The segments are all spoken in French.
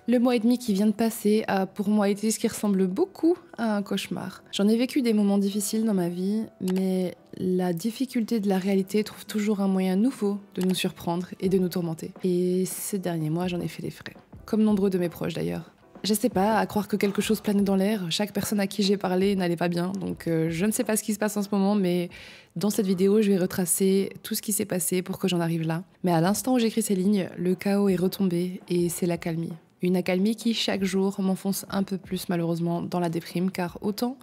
Le mois et demi qui vient de passer a pour moi été ce qui ressemble beaucoup à un cauchemar. J'en ai vécu des moments difficiles dans ma vie, mais la difficulté de la réalité trouve toujours un moyen nouveau de nous surprendre et de nous tourmenter. Et ces derniers mois, j'en ai fait les frais. Comme nombreux de mes proches d'ailleurs. Je sais pas, à croire que quelque chose planait dans l'air, chaque personne à qui j'ai parlé n'allait pas bien, donc je ne sais pas ce qui se passe en ce moment, mais dans cette vidéo, je vais retracer tout ce qui s'est passé pour que j'en arrive là. Mais à l'instant où j'écris ces lignes, le chaos est retombé et c'est l'accalmie. Une accalmie qui, chaque jour, m'enfonce un peu plus malheureusement dans la déprime, car autant,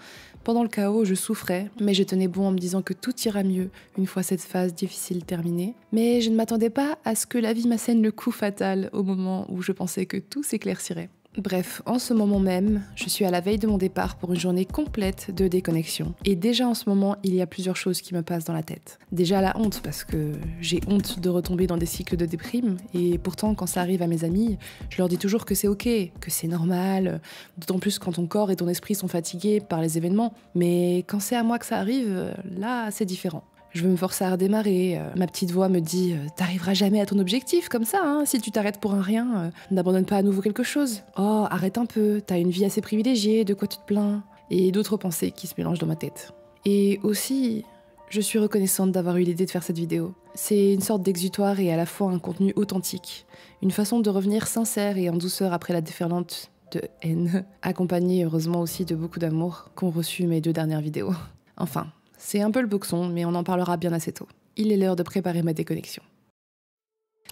pendant le chaos, je souffrais, mais je tenais bon en me disant que tout ira mieux une fois cette phase difficile terminée. Mais je ne m'attendais pas à ce que la vie m'assène le coup fatal au moment où je pensais que tout s'éclaircirait. Bref, en ce moment même, je suis à la veille de mon départ pour une journée complète de déconnexion. Et déjà en ce moment, il y a plusieurs choses qui me passent dans la tête. Déjà la honte, parce que j'ai honte de retomber dans des cycles de déprime. Et pourtant, quand ça arrive à mes amis, je leur dis toujours que c'est ok, que c'est normal. D'autant plus quand ton corps et ton esprit sont fatigués par les événements. Mais quand c'est à moi que ça arrive, là, c'est différent. Je veux me forcer à redémarrer. Ma petite voix me dit « T'arriveras jamais à ton objectif comme ça, hein, si tu t'arrêtes pour un rien. N'abandonne pas à nouveau quelque chose. Oh, arrête un peu, t'as une vie assez privilégiée, de quoi tu te plains ?» Et d'autres pensées qui se mélangent dans ma tête. Et aussi, je suis reconnaissante d'avoir eu l'idée de faire cette vidéo. C'est une sorte d'exutoire et à la fois un contenu authentique. Une façon de revenir sincère et en douceur après la déferlante de haine. Accompagnée heureusement aussi de beaucoup d'amour qu'ont reçu mes 2 dernières vidéos. Enfin... c'est un peu le boxon, mais on en parlera bien assez tôt. Il est l'heure de préparer ma déconnexion.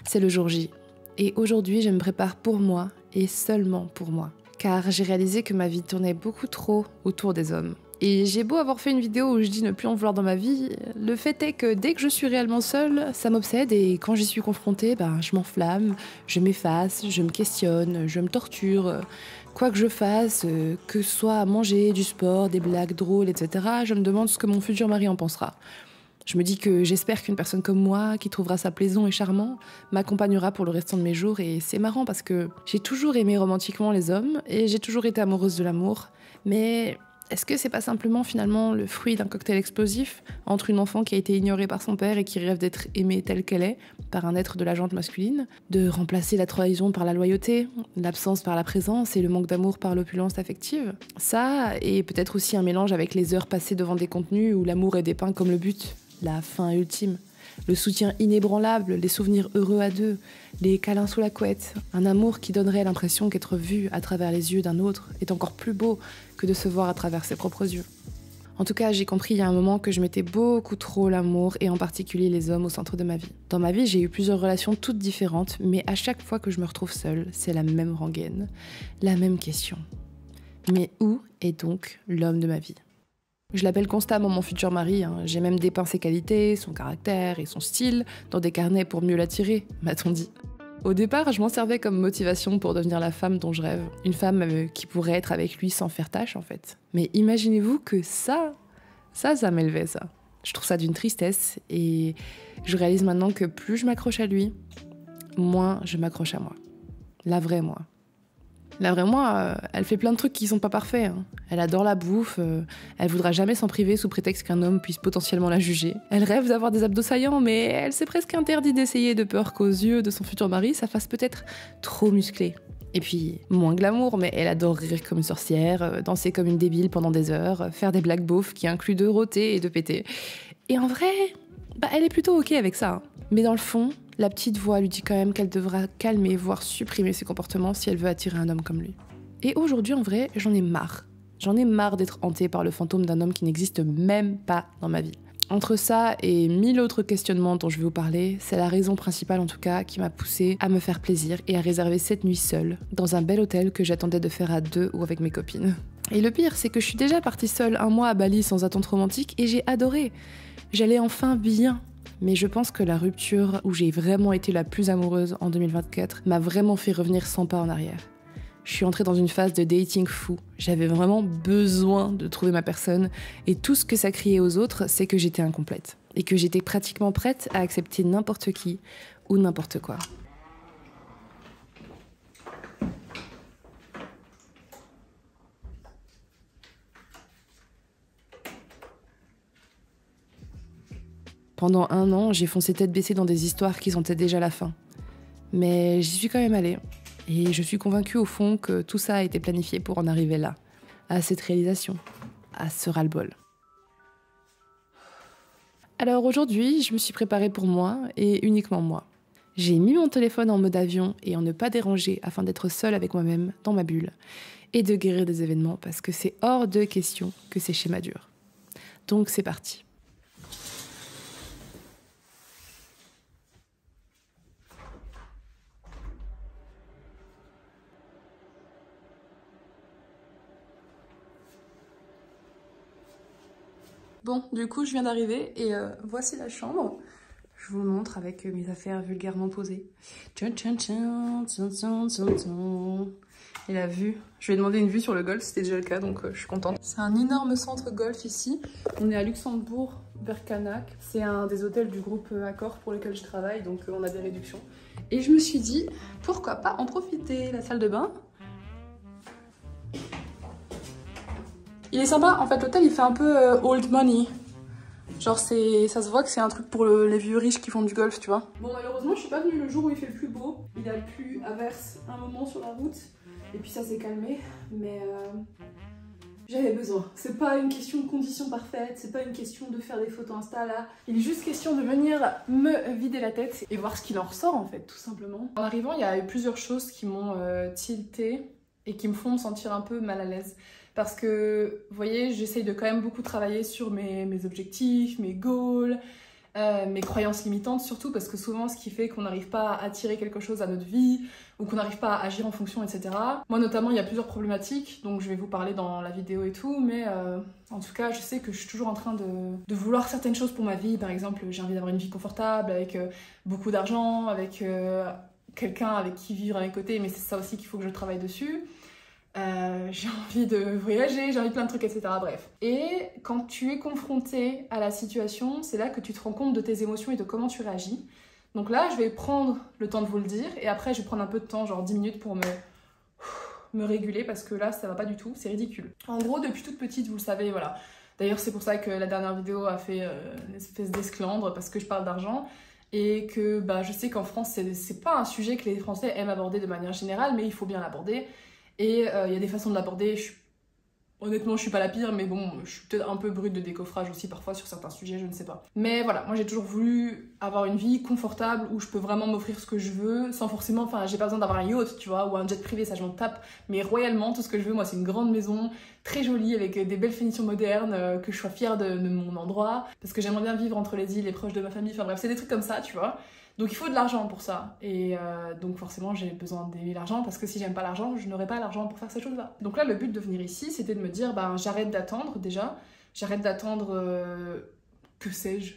C'est le jour J. Et aujourd'hui, je me prépare pour moi, et seulement pour moi. Car j'ai réalisé que ma vie tournait beaucoup trop autour des hommes. Et j'ai beau avoir fait une vidéo où je dis ne plus en vouloir dans ma vie, le fait est que dès que je suis réellement seule, ça m'obsède et quand j'y suis confrontée, je m'enflamme, je m'efface, je me questionne, je me torture. Quoi que je fasse, que ce soit à manger, du sport, des blagues drôles, etc., je me demande ce que mon futur mari en pensera. Je me dis que j'espère qu'une personne comme moi, qui trouvera ça plaisant et charmant, m'accompagnera pour le restant de mes jours. Et c'est marrant parce que j'ai toujours aimé romantiquement les hommes et j'ai toujours été amoureuse de l'amour. Mais est-ce que c'est pas simplement finalement le fruit d'un cocktail explosif entre une enfant qui a été ignorée par son père et qui rêve d'être aimée telle qu'elle est, par un être de la gente masculine, de remplacer la trahison par la loyauté, l'absence par la présence et le manque d'amour par l'opulence affective? Ça, et peut-être aussi un mélange avec les heures passées devant des contenus où l'amour est dépeint comme le but, la fin ultime. Le soutien inébranlable, les souvenirs heureux à deux, les câlins sous la couette, un amour qui donnerait l'impression qu'être vu à travers les yeux d'un autre est encore plus beau que de se voir à travers ses propres yeux. En tout cas, j'ai compris il y a un moment que je mettais beaucoup trop l'amour et en particulier les hommes au centre de ma vie. Dans ma vie, j'ai eu plusieurs relations toutes différentes, mais à chaque fois que je me retrouve seule, c'est la même rengaine, la même question. Mais où est donc l'homme de ma vie ? Je l'appelle constamment mon futur mari, hein. J'ai même dépeint ses qualités, son caractère et son style dans des carnets pour mieux l'attirer, m'a-t-on dit. Au départ, je m'en servais comme motivation pour devenir la femme dont je rêve. Une femme qui pourrait être avec lui sans faire tâche, en fait. Mais imaginez-vous que ça m'élevait, ça. Je trouve ça d'une tristesse et je réalise maintenant que plus je m'accroche à lui, moins je m'accroche à moi. La vraie moi. La vraie moi, elle fait plein de trucs qui sont pas parfaits. Hein. Elle adore la bouffe, elle voudra jamais s'en priver sous prétexte qu'un homme puisse potentiellement la juger. Elle rêve d'avoir des abdos saillants, mais elle s'est presque interdit d'essayer de peur qu'aux yeux de son futur mari, ça fasse peut-être trop musclé. Et puis, moins glamour, mais elle adore rire comme une sorcière, danser comme une débile pendant des heures, faire des blagues beaufs qui incluent de rôter et de péter. Et en vrai, elle est plutôt ok avec ça. Hein. Mais dans le fond, la petite voix lui dit quand même qu'elle devra calmer, voire supprimer ses comportements si elle veut attirer un homme comme lui. Et aujourd'hui, en vrai, j'en ai marre. J'en ai marre d'être hantée par le fantôme d'un homme qui n'existe même pas dans ma vie. Entre ça et 1000 autres questionnements dont je vais vous parler, c'est la raison principale en tout cas qui m'a poussée à me faire plaisir et à réserver cette nuit seule, dans un bel hôtel que j'attendais de faire à 2 ou avec mes copines. Et le pire, c'est que je suis déjà partie seule 1 mois à Bali sans attente romantique et j'ai adoré. J'allais enfin bien. Mais je pense que la rupture où j'ai vraiment été la plus amoureuse en 2024 m'a vraiment fait revenir 100 pas en arrière. Je suis entrée dans une phase de dating fou. J'avais vraiment besoin de trouver ma personne et tout ce que ça criait aux autres, c'est que j'étais incomplète et que j'étais pratiquement prête à accepter n'importe qui ou n'importe quoi. Pendant 1 an, j'ai foncé tête baissée dans des histoires qui sentaient déjà la fin. Mais j'y suis quand même allée. Et je suis convaincue au fond que tout ça a été planifié pour en arriver là, à cette réalisation, à ce ras-le-bol. Alors aujourd'hui, je me suis préparée pour moi et uniquement moi. J'ai mis mon téléphone en mode avion et en ne pas déranger afin d'être seule avec moi-même dans ma bulle et de guérir des événements parce que c'est hors de question que ces schémas durent. Donc c'est parti. Bon, du coup, je viens d'arriver et voici la chambre. Je vous le montre avec mes affaires vulgairement posées. Tchan, tchan, tchan, tchan, tchan, tchan, tchan. Et la vue, je lui ai demandé une vue sur le golf, c'était déjà le cas, donc je suis contente. C'est un énorme centre golf ici. On est à Luxembourg, vers Canac. C'est un des hôtels du groupe Accor pour lequel je travaille, donc on a des réductions. Et je me suis dit, pourquoi pas en profiter, la salle de bain. Il est sympa, en fait l'hôtel il fait un peu old money. Genre ça se voit que c'est un truc pour les vieux riches qui font du golf, tu vois. Bon malheureusement je suis pas venue le jour où il fait le plus beau. Il a plu à verse un moment sur la route. Et puis ça s'est calmé. Mais j'avais besoin. C'est pas une question de conditions parfaites, c'est pas une question de faire des photos Insta là. Il est juste question de venir me vider la tête et voir ce qu'il en ressort en fait, tout simplement. En arrivant il y a eu plusieurs choses qui m'ont tilté et qui me font me sentir un peu mal à l'aise. Parce que, vous voyez, j'essaye de quand même beaucoup travailler sur mes objectifs, mes goals, mes croyances limitantes surtout, parce que souvent ce qui fait qu'on n'arrive pas à attirer quelque chose à notre vie, ou qu'on n'arrive pas à agir en fonction, etc. Moi notamment, il y a plusieurs problématiques, donc je vais vous parler dans la vidéo et tout, mais en tout cas, je sais que je suis toujours en train de vouloir certaines choses pour ma vie. Par exemple, j'ai envie d'avoir une vie confortable, avec beaucoup d'argent, avec quelqu'un avec qui vivre à mes côtés, mais c'est ça aussi qu'il faut que je travaille dessus. J'ai envie de voyager, j'ai envie de plein de trucs, etc. Bref. Et quand tu es confronté à la situation, c'est là que tu te rends compte de tes émotions et de comment tu réagis. Donc là, je vais prendre le temps de vous le dire et après, je vais prendre un peu de temps, genre 10 minutes pour me réguler parce que là, ça va pas du tout, c'est ridicule. En gros, depuis toute petite, vous le savez, voilà. D'ailleurs, c'est pour ça que la dernière vidéo a fait une espèce d'esclandre parce que je parle d'argent. Et que bah, je sais qu'en France, c'est pas un sujet que les Français aiment aborder de manière générale, mais il faut bien l'aborder. Et il y a des façons de l'aborder. Honnêtement, je suis pas la pire, mais bon, je suis peut-être un peu brute de décoffrage aussi parfois sur certains sujets, je ne sais pas. Mais voilà, moi j'ai toujours voulu avoir une vie confortable où je peux vraiment m'offrir ce que je veux, sans forcément, enfin j'ai pas besoin d'avoir un yacht, tu vois, ou un jet privé, ça je m'en tape. Mais royalement, tout ce que je veux, moi c'est une grande maison, très jolie, avec des belles finitions modernes, que je sois fière de mon endroit, parce que j'aimerais bien vivre entre les îles et proche de ma famille, enfin bref, c'est des trucs comme ça, tu vois. Donc il faut de l'argent pour ça, et donc forcément j'ai besoin d'aimer l'argent, parce que si j'aime pas l'argent, je n'aurai pas l'argent pour faire ces choses-là. Donc là le but de venir ici, c'était de me dire, ben j'arrête d'attendre déjà, j'arrête d'attendre, que sais-je,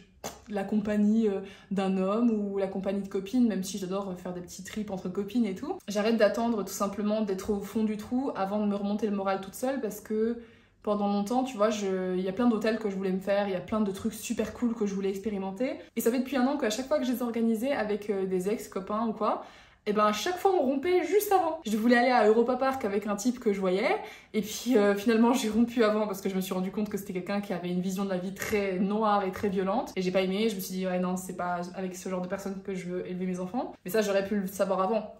la compagnie d'un homme ou la compagnie de copines, même si j'adore faire des petits trips entre copines et tout. J'arrête d'attendre tout simplement d'être au fond du trou avant de me remonter le moral toute seule, parce que pendant longtemps, tu vois, il y a plein d'hôtels que je voulais me faire, il y a plein de trucs super cool que je voulais expérimenter. Et ça fait depuis un an qu'à chaque fois que je les organisais avec des ex-copains ou quoi, et ben à chaque fois on rompait juste avant. Je voulais aller à Europa Park avec un type que je voyais, et puis finalement j'ai rompu avant parce que je me suis rendu compte que c'était quelqu'un qui avait une vision de la vie très noire et très violente. Et j'ai pas aimé, je me suis dit ouais non, c'est pas avec ce genre de personne que je veux élever mes enfants. Mais ça j'aurais pu le savoir avant.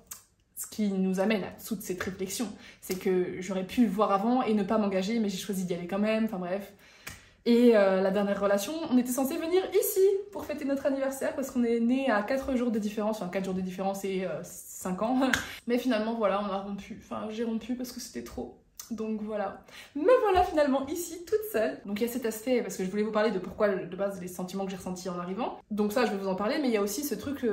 Ce qui nous amène à toute cette réflexion, c'est que j'aurais pu le voir avant et ne pas m'engager, mais j'ai choisi d'y aller quand même, enfin bref. Et la dernière relation, on était censé venir ici pour fêter notre anniversaire parce qu'on est nés à 4 jours de différence, enfin 4 jours de différence et 5 ans. Mais finalement, voilà, on a rompu, enfin j'ai rompu parce que c'était trop. Donc voilà. Me voilà finalement ici, toute seule. Donc il y a cet aspect, parce que je voulais vous parler de pourquoi, de base, les sentiments que j'ai ressentis en arrivant. Donc ça, je vais vous en parler, mais il y a aussi ce truc...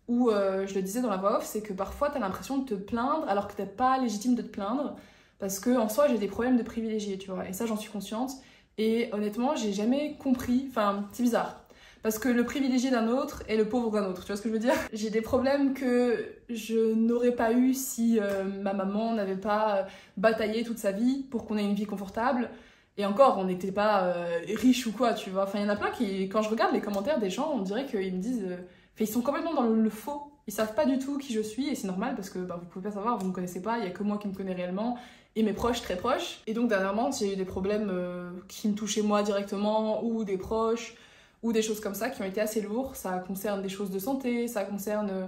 où je le disais dans la voix off, c'est que parfois t'as l'impression de te plaindre alors que t'es pas légitime de te plaindre, parce que en soi j'ai des problèmes de privilégiés, tu vois, et ça j'en suis consciente, et honnêtement j'ai jamais compris, enfin c'est bizarre, parce que le privilégié d'un autre est le pauvre d'un autre, tu vois ce que je veux dire? J'ai des problèmes que je n'aurais pas eu si ma maman n'avait pas bataillé toute sa vie pour qu'on ait une vie confortable. Et encore, on n'était pas riches ou quoi, tu vois. Enfin, il y en a plein qui, quand je regarde les commentaires des gens, on dirait qu'ils me disent... ils sont complètement dans le faux. Ils savent pas du tout qui je suis, et c'est normal parce que bah, vous pouvez pas savoir, vous me connaissez pas, il y a que moi qui me connais réellement, et mes proches très proches. Et donc dernièrement, j'ai eu des problèmes qui me touchaient moi directement, ou des proches, ou des choses comme ça qui ont été assez lourds. Ça concerne des choses de santé, ça concerne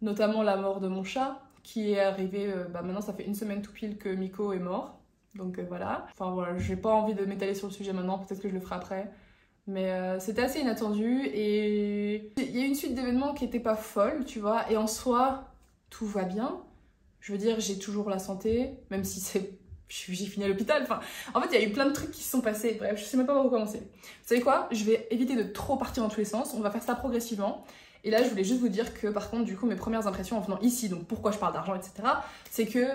notamment la mort de mon chat, qui est arrivé, maintenant ça fait une semaine tout pile que Miko est mort. Donc voilà. Enfin voilà, j'ai pas envie de m'étaler sur le sujet maintenant, peut-être que je le ferai après. Mais c'était assez inattendu et il y a eu une suite d'événements qui était pas folle, tu vois. Et en soi, tout va bien. Je veux dire, j'ai toujours la santé, même si j'ai fini à l'hôpital. Enfin, en fait, il y a eu plein de trucs qui se sont passés. Bref, je sais même pas par où commencer. Vous savez quoi? Je vais éviter de trop partir dans tous les sens. On va faire ça progressivement. Et là, je voulais juste vous dire que, par contre, du coup, mes premières impressions en venant ici, donc pourquoi je parle d'argent, etc., c'est que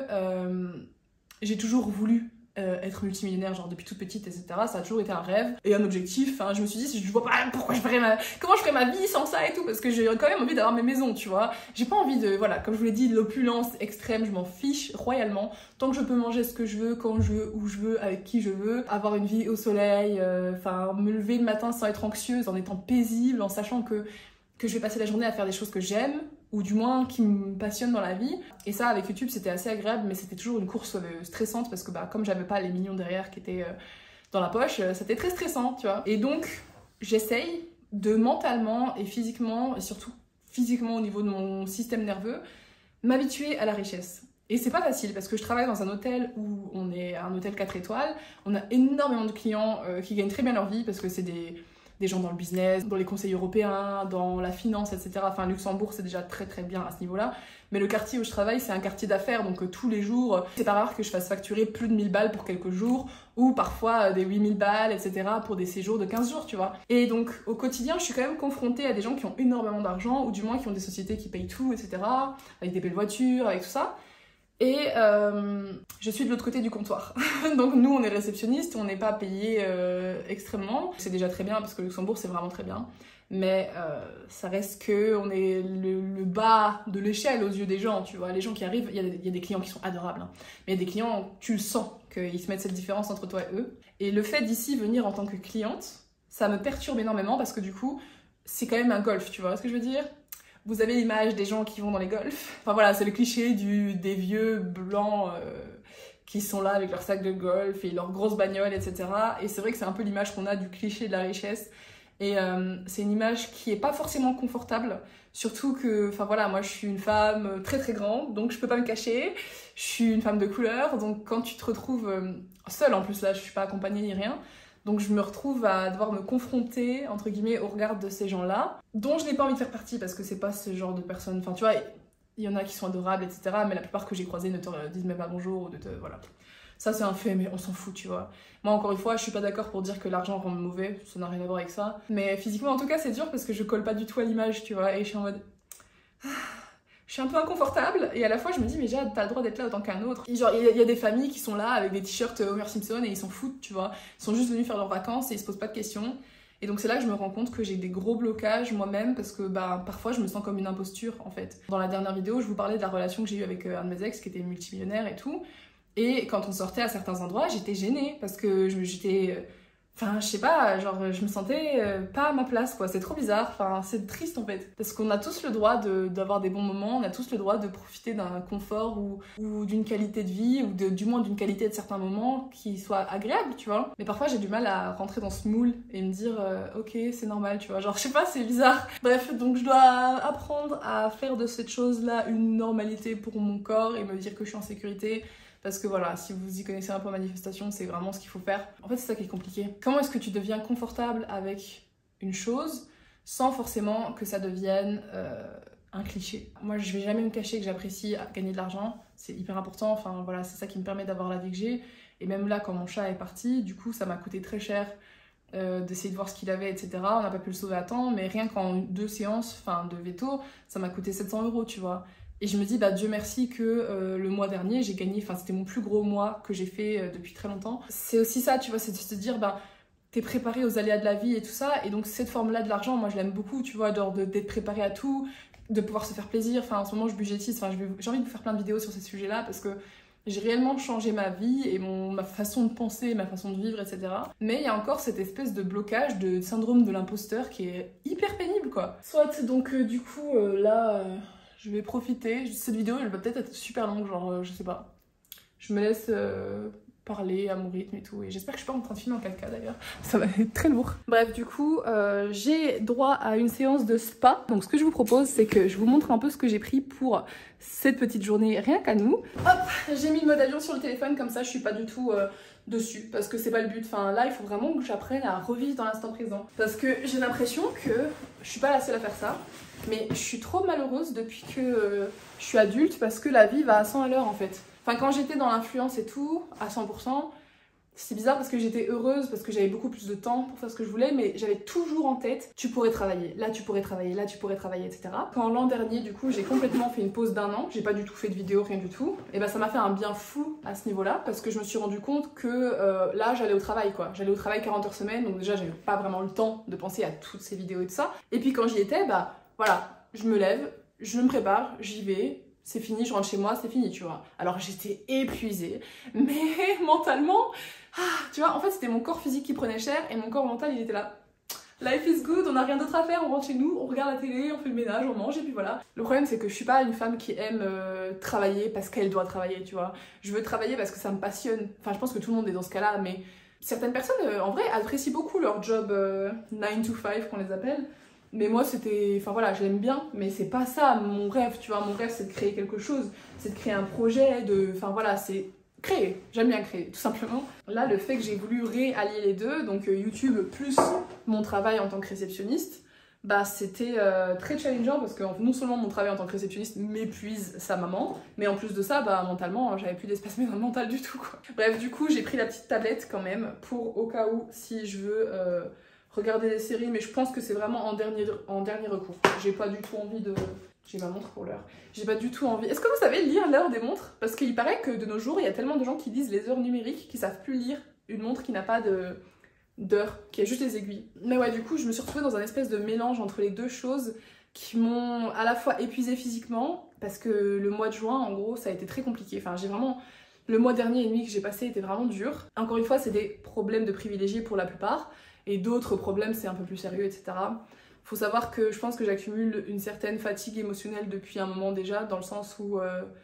j'ai toujours voulu être multimillionnaire, genre depuis toute petite, etc. Ça a toujours été un rêve et un objectif. Enfin, je me suis dit, je vois pas pourquoi comment je ferais ma vie sans ça et tout, parce que j'ai quand même envie d'avoir mes maisons, tu vois. J'ai pas envie de, voilà, comme je vous l'ai dit, de l'opulence extrême, je m'en fiche royalement. Tant que je peux manger ce que je veux, quand je veux, où je veux, avec qui je veux, avoir une vie au soleil, enfin, me lever le matin sans être anxieuse, en étant paisible, en sachant que je vais passer la journée à faire des choses que j'aime, ou du moins qui me passionnent dans la vie. Et ça, avec YouTube, c'était assez agréable, mais c'était toujours une course stressante, parce que comme j'avais pas les millions derrière qui étaient dans la poche, c'était très stressant, tu vois. Et donc, j'essaye de mentalement et physiquement, et surtout physiquement au niveau de mon système nerveux, m'habituer à la richesse. Et c'est pas facile, parce que je travaille dans un hôtel où on est un hôtel 4 étoiles, on a énormément de clients qui gagnent très bien leur vie, parce que c'est des gens dans le business, dans les conseils européens, dans la finance, etc. Enfin, Luxembourg, c'est déjà très très bien à ce niveau-là. Mais le quartier où je travaille, c'est un quartier d'affaires, donc tous les jours, c'est pas rare que je fasse facturer plus de 1000 balles pour quelques jours, ou parfois des 8000 balles, etc. pour des séjours de 15 jours, tu vois. Et donc, au quotidien, je suis quand même confrontée à des gens qui ont énormément d'argent, ou du moins qui ont des sociétés qui payent tout, etc. avec des belles voitures, avec tout ça. Et je suis de l'autre côté du comptoir. Donc nous, on est réceptionniste, on n'est pas payé extrêmement. C'est déjà très bien parce que Luxembourg, c'est vraiment très bien. Mais ça reste que on est le bas de l'échelle aux yeux des gens, tu vois. Les gens qui arrivent, il y a des clients qui sont adorables. Hein. Mais il y a des clients, tu le sens, qu'ils se mettent cette différence entre toi et eux. Et le fait d'ici venir en tant que cliente, ça me perturbe énormément parce que du coup, c'est quand même un golf, tu vois ce que je veux dire? Vous avez l'image des gens qui vont dans les golfs. Enfin voilà, c'est le cliché des vieux blancs qui sont là avec leur sac de golf et leurs grosses bagnoles, etc. Et c'est vrai que c'est un peu l'image qu'on a du cliché de la richesse. Et c'est une image qui est pas forcément confortable. Surtout que, enfin voilà, moi je suis une femme très très grande, donc je peux pas me cacher. Je suis une femme de couleur, donc quand tu te retrouves seule, en plus là je suis pas accompagnée ni rien. Donc je me retrouve à devoir me confronter, entre guillemets, au regard de ces gens-là, dont je n'ai pas envie de faire partie parce que c'est pas ce genre de personnes. Enfin, tu vois, il y en a qui sont adorables, etc. Mais la plupart que j'ai croisés ne te disent même pas bonjour ou voilà. Ça, c'est un fait, mais on s'en fout, tu vois. Moi, encore une fois, je suis pas d'accord pour dire que l'argent rend mauvais, ça n'a rien à voir avec ça. Mais physiquement, en tout cas, c'est dur parce que je colle pas du tout à l'image, tu vois. Et je suis en mode. Je suis un peu inconfortable et à la fois je me dis mais Jade t'as le droit d'être là autant qu'un autre. Genre il y a des familles qui sont là avec des t-shirts Homer Simpson et ils s'en foutent, tu vois. Ils sont juste venus faire leurs vacances et ils se posent pas de questions. Et donc c'est là que je me rends compte que j'ai des gros blocages moi-même parce que parfois je me sens comme une imposture en fait. Dans la dernière vidéo je vous parlais de la relation que j'ai eue avec un de mes ex qui était multimillionnaire et tout. Et quand on sortait à certains endroits j'étais gênée parce que j'étais... Enfin, je sais pas, genre, je me sentais pas à ma place, quoi. C'est trop bizarre. Enfin, c'est triste, en fait. Parce qu'on a tous le droit d'avoir des bons moments, on a tous le droit de profiter d'un confort ou d'une qualité de vie, ou du moins d'une qualité de certains moments qui soit agréable, tu vois. Mais parfois, j'ai du mal à rentrer dans ce moule et me dire, ok, c'est normal, tu vois. Genre, je sais pas, c'est bizarre. Bref, donc je dois apprendre à faire de cette chose-là une normalité pour mon corps et me dire que je suis en sécurité. Parce que voilà, si vous y connaissez un peu en manifestation, c'est vraiment ce qu'il faut faire. En fait, c'est ça qui est compliqué. Comment est-ce que tu deviens confortable avec une chose sans forcément que ça devienne un cliché? Moi, je vais jamais me cacher que j'apprécie gagner de l'argent. C'est hyper important. Enfin, voilà, c'est ça qui me permet d'avoir la vie que j'ai. Et même là, quand mon chat est parti, du coup, ça m'a coûté très cher d'essayer de voir ce qu'il avait, etc. On n'a pas pu le sauver à temps, mais rien qu'en 2 séances de veto, ça m'a coûté 700 €, tu vois. Et je me dis, Dieu merci que le mois dernier, j'ai gagné, enfin c'était mon plus gros mois que j'ai fait depuis très longtemps. C'est aussi ça, tu vois, c'est de se dire, t'es préparé aux aléas de la vie et tout ça. Et donc cette forme-là de l'argent, moi je l'aime beaucoup, tu vois, d'être préparé à tout, de pouvoir se faire plaisir. Enfin en ce moment je budgétise, j'ai envie de vous faire plein de vidéos sur ces sujets-là parce que j'ai réellement changé ma vie et ma façon de penser, ma façon de vivre, etc. Mais il y a encore cette espèce de blocage, de syndrome de l'imposteur qui est hyper pénible, quoi. Soit, donc du coup, là... je vais profiter. Cette vidéo, elle va peut-être être super longue, genre, je sais pas. Je me laisse parler à mon rythme et tout. Et j'espère que je suis pas en train de filmer en 4K d'ailleurs. Ça va être très lourd. Bref, du coup, j'ai droit à une séance de spa. Donc ce que je vous propose, c'est que je vous montre un peu ce que j'ai pris pour cette petite journée rien qu'à nous. Hop, j'ai mis le mode avion sur le téléphone, comme ça je suis pas du tout dessus. Parce que c'est pas le but. Enfin là, il faut vraiment que j'apprenne à revivre dans l'instant présent. Parce que j'ai l'impression que je suis pas la seule à faire ça. Mais je suis trop malheureuse depuis que je suis adulte parce que la vie va à 100 à l'heure en fait. Enfin, quand j'étais dans l'influence et tout, à 100%, c'est bizarre parce que j'étais heureuse, parce que j'avais beaucoup plus de temps pour faire ce que je voulais, mais j'avais toujours en tête, tu pourrais travailler, là tu pourrais travailler, là tu pourrais travailler, etc. Quand l'an dernier, du coup, j'ai complètement fait une pause d'1 an, j'ai pas du tout fait de vidéo, rien du tout, et ben ça m'a fait un bien fou à ce niveau-là, parce que je me suis rendu compte que là, j'allais au travail, quoi. J'allais au travail 40 heures semaine, donc déjà, j'avais pas vraiment le temps de penser à toutes ces vidéos et tout ça. Et puis quand j'y étais, bah voilà, je me lève, je me prépare, j'y vais, c'est fini, je rentre chez moi, c'est fini, tu vois. Alors j'étais épuisée, mais mentalement, tu vois, en fait c'était mon corps physique qui prenait cher et mon corps mental il était là. Life is good, on n'a rien d'autre à faire, on rentre chez nous, on regarde la télé, on fait le ménage, on mange et puis voilà. Le problème c'est que je suis pas une femme qui aime travailler parce qu'elle doit travailler, tu vois. Je veux travailler parce que ça me passionne. Enfin je pense que tout le monde est dans ce cas-là, mais certaines personnes en vrai apprécient beaucoup leur job 9 to 5 qu'on les appelle. Mais moi c'était, enfin voilà, je l'aime bien, mais c'est pas ça mon rêve, tu vois. Mon rêve c'est de créer quelque chose, c'est de créer un projet, enfin voilà, c'est créer, j'aime bien créer, tout simplement. Là, le fait que j'ai voulu réallier les deux, donc YouTube plus mon travail en tant que réceptionniste, bah c'était très challengeant parce que non seulement mon travail en tant que réceptionniste m'épuise sa maman, mais en plus de ça, bah mentalement, j'avais plus d'espace mental du tout, quoi. Bref, du coup, j'ai pris la petite tablette quand même pour au cas où si je veux regarder des séries, mais je pense que c'est vraiment en dernier recours. J'ai pas du tout envie de... J'ai ma montre pour l'heure. J'ai pas du tout envie... Est-ce que vous savez lire l'heure des montres? Parce qu'il paraît que de nos jours, il y a tellement de gens qui lisent les heures numériques qui savent plus lire une montre qui n'a pas d'heure, qui a juste les aiguilles. Mais ouais, du coup, je me suis retrouvée dans un espèce de mélange entre les deux choses qui m'ont à la fois épuisée physiquement, parce que le mois de juin, en gros, ça a été très compliqué. Enfin, j'ai vraiment... Le mois dernier et demi que j'ai passé était vraiment dur. Encore une fois, c'est des problèmes de privilégiés pour la plupart. Et d'autres problèmes, c'est un peu plus sérieux, etc. Faut savoir que je pense que j'accumule une certaine fatigue émotionnelle depuis un moment déjà, dans le sens où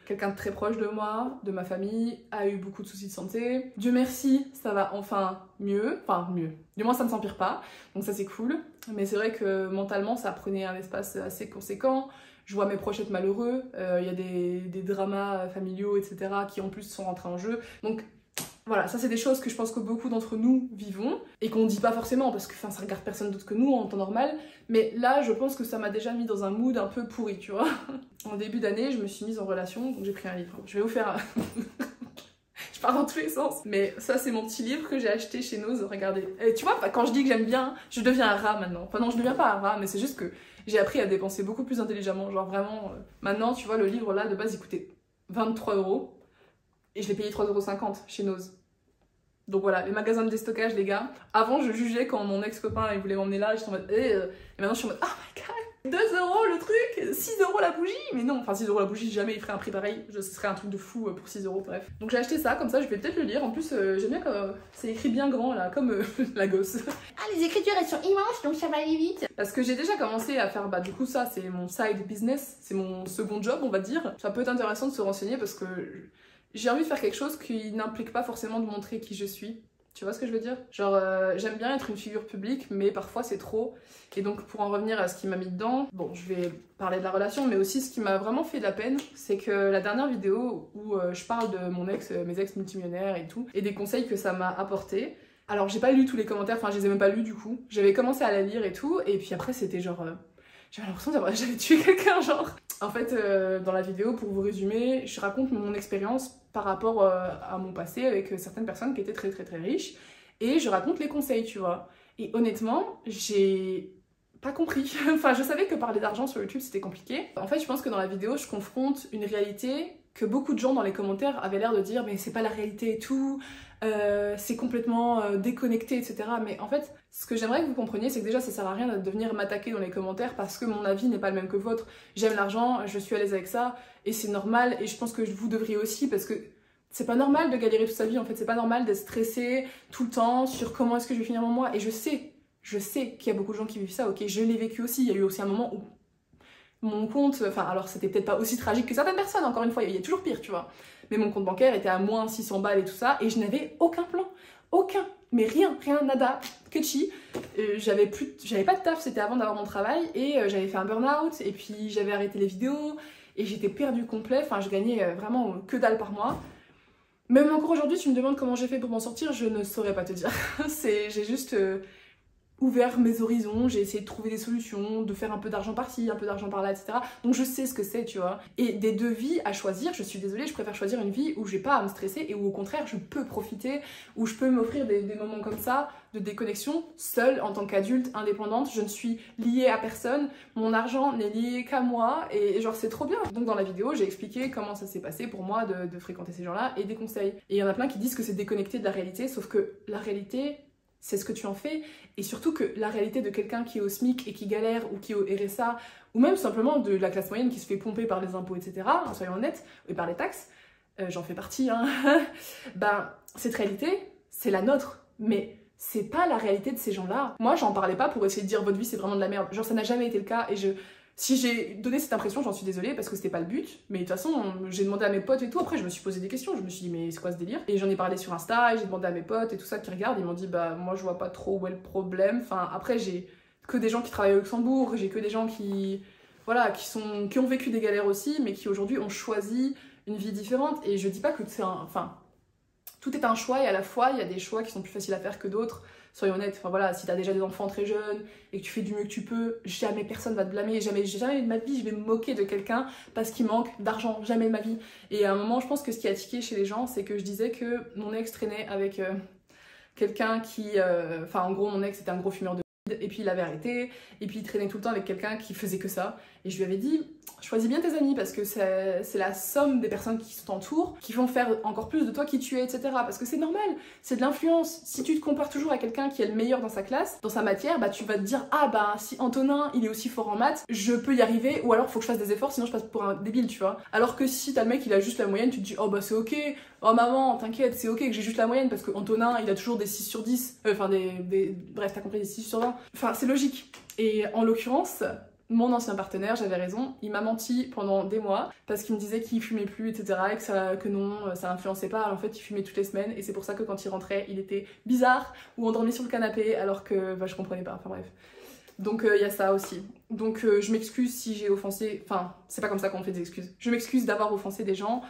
quelqu'un de très proche de moi, de ma famille, a eu beaucoup de soucis de santé. Dieu merci, ça va enfin mieux. Enfin, mieux. Du moins, ça ne s'empire pas. Donc ça, c'est cool. Mais c'est vrai que mentalement, ça prenait un espace assez conséquent. Je vois mes proches être malheureux. Il y a des dramas familiaux, etc. qui en plus sont rentrés en jeu. Donc voilà, ça c'est des choses que je pense que beaucoup d'entre nous vivons et qu'on dit pas forcément parce que ça regarde personne d'autre que nous en temps normal. Mais là, je pense que ça m'a déjà mis dans un mood un peu pourri, tu vois. En début d'année, je me suis mise en relation, donc j'ai pris un livre. Je vais vous faire un... Je pars dans tous les sens. Mais ça, c'est mon petit livre que j'ai acheté chez Nose. Regardez. Et tu vois, quand je dis que j'aime bien, je deviens un rat maintenant. Enfin non, je deviens pas un rat, mais c'est juste que j'ai appris à dépenser beaucoup plus intelligemment. Genre vraiment, maintenant, tu vois, le livre là, de base, il coûtait 23 € et je l'ai payé 3,50 € chez Nose. Donc voilà, les magasins de déstockage, les gars. Avant, je jugeais quand mon ex-copain il voulait m'emmener là, j'étais en mode et maintenant je suis en mode oh my god, 2 € le truc, 6 € la bougie. Mais non, enfin 6 € la bougie, jamais il ferait un prix pareil. Ce serait un truc de fou pour 6 €, bref. Donc j'ai acheté ça, comme ça je vais peut-être le lire. En plus, j'aime bien quand c'est écrit bien grand là, comme la gosse. Ah, les écritures elles sont immenses donc ça va aller vite. Parce que j'ai déjà commencé à faire, bah du coup ça c'est mon side business, c'est mon second job on va dire. Ça peut être intéressant de se renseigner parce que j'ai envie de faire quelque chose qui n'implique pas forcément de montrer qui je suis. Tu vois ce que je veux dire? Genre, j'aime bien être une figure publique, mais parfois c'est trop. Et donc, pour en revenir à ce qui m'a mis dedans, bon, je vais parler de la relation, mais aussi ce qui m'a vraiment fait de la peine, c'est que la dernière vidéo où je parle de mon ex, mes ex multimillionnaires et tout, et des conseils que ça m'a apporté. Alors, j'ai pas lu tous les commentaires, enfin, je les ai même pas lus du coup. J'avais commencé à la lire et tout, et puis après, c'était genre... j'avais l'impression j'avais tué quelqu'un, genre. En fait, dans la vidéo, pour vous résumer, je raconte mon expérience par rapport à mon passé avec certaines personnes qui étaient très très très riches. Et je raconte les conseils, tu vois. Et honnêtement, j'ai pas compris. Enfin, je savais que parler d'argent sur YouTube, c'était compliqué. En fait, je pense que dans la vidéo, je confronte une réalité que beaucoup de gens dans les commentaires avaient l'air de dire « mais c'est pas la réalité et tout ». C'est complètement déconnecté, etc. Mais en fait, ce que j'aimerais que vous compreniez, c'est que déjà, ça sert à rien de venir m'attaquer dans les commentaires parce que mon avis n'est pas le même que le vôtre. J'aime l'argent, je suis à l'aise avec ça, et c'est normal, et je pense que vous devriez aussi, parce que c'est pas normal de galérer toute sa vie, en fait, c'est pas normal d'être stressé tout le temps sur comment est-ce que je vais finir mon mois, et je sais qu'il y a beaucoup de gens qui vivent ça, ok, je l'ai vécu aussi, il y a eu aussi un moment où mon compte, enfin alors c'était peut-être pas aussi tragique que certaines personnes, encore une fois, il y a toujours pire, tu vois. mais mon compte bancaire était à moins 600 balles et tout ça, et je n'avais aucun plan. Aucun, mais rien, nada, ketchi. J'avais pas de taf, c'était avant d'avoir mon travail, et j'avais fait un burn-out, et puis j'avais arrêté les vidéos, et j'étais perdue complet, enfin je gagnais vraiment que dalle par mois. Même encore aujourd'hui, tu me demandes comment j'ai fait pour m'en sortir, je ne saurais pas te dire. J'ai juste ouvert mes horizons, j'ai essayé de trouver des solutions, de faire un peu d'argent par-ci, un peu d'argent par-là, etc. Donc je sais ce que c'est, tu vois. Et des deux vies à choisir, je suis désolée, je préfère choisir une vie où j'ai pas à me stresser et où au contraire je peux profiter, où je peux m'offrir des moments comme ça, de déconnexion, seule en tant qu'adulte, indépendante, je ne suis liée à personne, mon argent n'est lié qu'à moi, et genre c'est trop bien. Donc dans la vidéo, j'ai expliqué comment ça s'est passé pour moi de fréquenter ces gens-là et des conseils. Et il y en a plein qui disent que c'est déconnecté de la réalité, sauf que la réalité, c'est ce que tu en fais, et surtout que la réalité de quelqu'un qui est au SMIC et qui galère, ou qui est au RSA, ou même simplement de la classe moyenne qui se fait pomper par les impôts, etc., soyons honnêtes, et par les taxes, j'en fais partie, hein, ben, cette réalité, c'est la nôtre, mais c'est pas la réalité de ces gens-là. Moi, j'en parlais pas pour essayer de dire votre vie c'est vraiment de la merde, genre ça n'a jamais été le cas, et si j'ai donné cette impression, j'en suis désolée parce que c'était pas le but, mais de toute façon, j'ai demandé à mes potes et tout, après je me suis posé des questions, je me suis dit mais c'est quoi ce délire? Et j'en ai parlé sur Insta, et j'ai demandé à mes potes et tout ça qui regardent, ils m'ont dit bah moi je vois pas trop où est le problème, enfin après j'ai que des gens qui travaillent au Luxembourg, j'ai que des gens qui, voilà, qui ont vécu des galères aussi, mais qui aujourd'hui ont choisi une vie différente, et je dis pas que c'est enfin, tout est un choix, et à la fois il y a des choix qui sont plus faciles à faire que d'autres. Soyons honnêtes, enfin voilà, si t'as déjà des enfants très jeunes et que tu fais du mieux que tu peux, jamais personne va te blâmer, jamais de ma vie je vais me moquer de quelqu'un parce qu'il manque d'argent, jamais de ma vie. Et à un moment, je pense que ce qui a tiqué chez les gens, c'est que je disais que mon ex traînait avec quelqu'un qui... Enfin, en gros, mon ex était un gros fumeur de weed, et puis il avait arrêté, et puis il traînait tout le temps avec quelqu'un qui faisait que ça. Et je lui avais dit, choisis bien tes amis, parce que c'est la somme des personnes qui t'entourent qui vont faire encore plus de toi qui tu es, etc. Parce que c'est normal, c'est de l'influence. Si tu te compares toujours à quelqu'un qui est le meilleur dans sa classe, dans sa matière, bah tu vas te dire, ah bah si Antonin il est aussi fort en maths, je peux y arriver, ou alors faut que je fasse des efforts, sinon je passe pour un débile, tu vois. Alors que si t'as le mec il a juste la moyenne, tu te dis, oh bah c'est ok, oh maman t'inquiète, c'est ok que j'ai juste la moyenne, parce que Antonin il a toujours des 6 sur 10, enfin bref t'as compris, des 6 sur 20. Enfin c'est logique. Et en l'occurrence, mon ancien partenaire, j'avais raison, il m'a menti pendant des mois parce qu'il me disait qu'il fumait plus, etc. et que non, ça l'influençait pas. Alors en fait, il fumait toutes les semaines, et c'est pour ça que quand il rentrait, il était bizarre ou endormi sur le canapé, alors que bah, je comprenais pas. Enfin bref. Donc il y a ça aussi. Donc je m'excuse si j'ai offensé. Enfin, c'est pas comme ça qu'on fait des excuses. Je m'excuse d'avoir offensé des gens.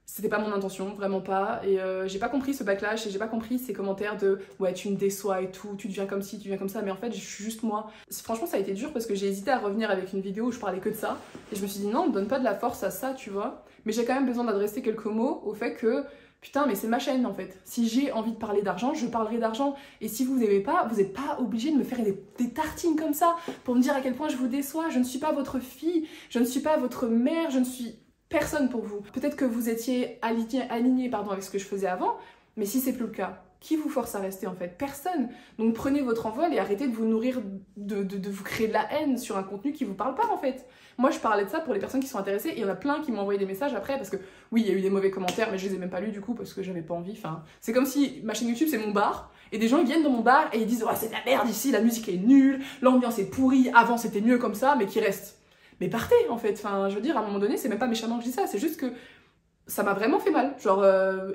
C'était pas mon intention, vraiment pas, et j'ai pas compris ce backlash, et j'ai pas compris ces commentaires de ouais tu me déçois et tout, tu deviens comme ci, tu deviens comme ça, mais en fait je suis juste moi. Franchement ça a été dur parce que j'ai hésité à revenir avec une vidéo où je parlais que de ça, et je me suis dit non, donne pas de la force à ça, tu vois, mais j'ai quand même besoin d'adresser quelques mots au fait que putain mais c'est ma chaîne en fait, si j'ai envie de parler d'argent, je parlerai d'argent, et si vous aimez pas, vous êtes pas obligé de me faire des tartines comme ça pour me dire à quel point je vous déçois. Je ne suis pas votre fille, je ne suis pas votre mère, je ne suis personne pour vous. Peut-être que vous étiez aligné avec ce que je faisais avant, mais si c'est plus le cas, qui vous force à rester en fait? Personne. Donc prenez votre envol et arrêtez de vous nourrir, de vous créer de la haine sur un contenu qui vous parle pas en fait. Moi je parlais de ça pour les personnes qui sont intéressées, et il y en a plein qui m'ont envoyé des messages après, parce que oui il y a eu des mauvais commentaires, mais je les ai même pas lus du coup parce que j'avais pas envie. Enfin, c'est comme si ma chaîne YouTube c'est mon bar, et des gens ils viennent dans mon bar et ils disent oh c'est de la merde ici, la musique est nulle, l'ambiance est pourrie, avant c'était mieux comme ça, mais qui restent. Mais partez en fait, enfin je veux dire à un moment donné c'est même pas méchamment que je dis ça, c'est juste que ça m'a vraiment fait mal, genre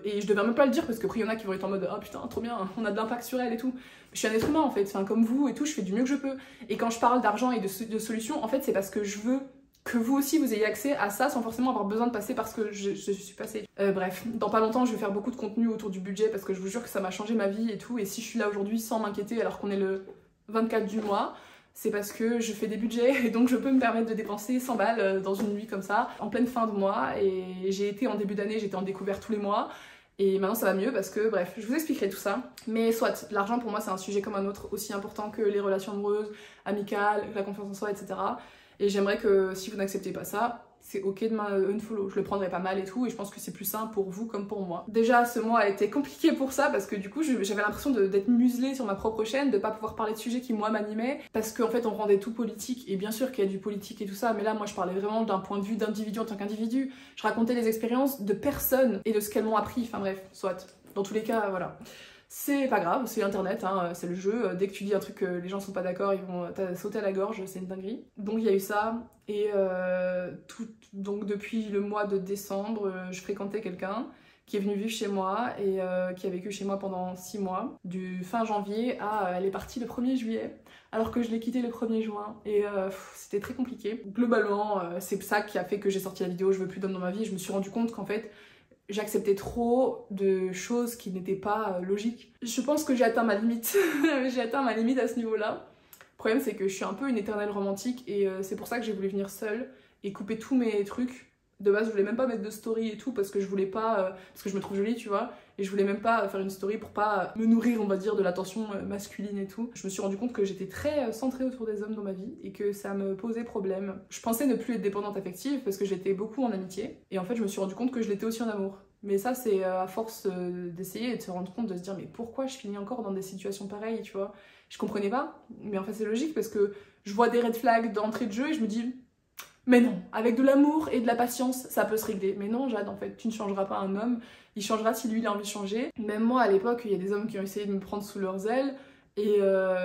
et je devais même pas le dire parce que après il y en a qui vont être en mode oh putain trop bien, on a de l'impact sur elle et tout. Je suis un être humain en fait, enfin comme vous et tout, je fais du mieux que je peux, et quand je parle d'argent et de solutions, en fait c'est parce que je veux que vous aussi vous ayez accès à ça sans forcément avoir besoin de passer par ce que je suis passée. Bref, dans pas longtemps je vais faire beaucoup de contenu autour du budget parce que je vous jure que ça m'a changé ma vie et tout, et si je suis là aujourd'hui sans m'inquiéter alors qu'on est le 24 du mois, c'est parce que je fais des budgets, et donc je peux me permettre de dépenser 100 balles dans une nuit comme ça, en pleine fin de mois, et j'ai été en début d'année, j'étais en découvert tous les mois, et maintenant ça va mieux parce que, bref, je vous expliquerai tout ça. Mais soit, l'argent pour moi c'est un sujet comme un autre, aussi important que les relations amoureuses, amicales, la confiance en soi, etc. Et j'aimerais que si vous n'acceptez pas ça, c'est ok de m'unfollow, je le prendrai pas mal et tout, et je pense que c'est plus sain pour vous comme pour moi. Déjà ce mois a été compliqué pour ça parce que du coup j'avais l'impression d'être muselée sur ma propre chaîne, de pas pouvoir parler de sujets qui moi m'animaient, parce qu'en fait on rendait tout politique, et bien sûr qu'il y a du politique et tout ça, mais là moi je parlais vraiment d'un point de vue d'individu en tant qu'individu, je racontais les expériences de personnes et de ce qu'elles m'ont appris, enfin bref, soit, dans tous les cas voilà. C'est pas grave, c'est internet, hein, c'est le jeu, dès que tu dis un truc que les gens sont pas d'accord, ils vont sauter à la gorge, c'est une dinguerie. Donc il y a eu ça, et Donc depuis le mois de décembre, je fréquentais quelqu'un qui est venu vivre chez moi et qui a vécu chez moi pendant 6 mois. Du fin janvier à... elle est partie le 1er juillet, alors que je l'ai quitté le 1er juin. Et c'était très compliqué. Globalement, c'est ça qui a fait que j'ai sorti la vidéo « Je veux plus d'hommes dans ma vie ». Je me suis rendu compte qu'en fait, j'acceptais trop de choses qui n'étaient pas logiques. Je pense que j'ai atteint ma limite. J'ai atteint ma limite à ce niveau-là. Le problème, c'est que je suis un peu une éternelle romantique et c'est pour ça que j'ai voulu venir seule et couper tous mes trucs. De base, je voulais même pas mettre de story et tout parce que je voulais pas... parce que je me trouve jolie, tu vois. Et je voulais même pas faire une story pour pas me nourrir, on va dire, de l'attention masculine et tout. Je me suis rendu compte que j'étais très centrée autour des hommes dans ma vie et que ça me posait problème. Je pensais ne plus être dépendante affective parce que j'étais beaucoup en amitié. Et en fait, je me suis rendu compte que je l'étais aussi en amour. Mais ça, c'est à force d'essayer et de se rendre compte, de se dire mais pourquoi je finis encore dans des situations pareilles, tu vois. Je comprenais pas. Mais en fait, c'est logique parce que je vois des red flags d'entrée de jeu et je me dis... Mais non, avec de l'amour et de la patience, ça peut se régler. Mais non, Jade, en fait, tu ne changeras pas un homme. Il changera si lui, il a envie de changer. Même moi, à l'époque, il y a des hommes qui ont essayé de me prendre sous leurs ailes. Et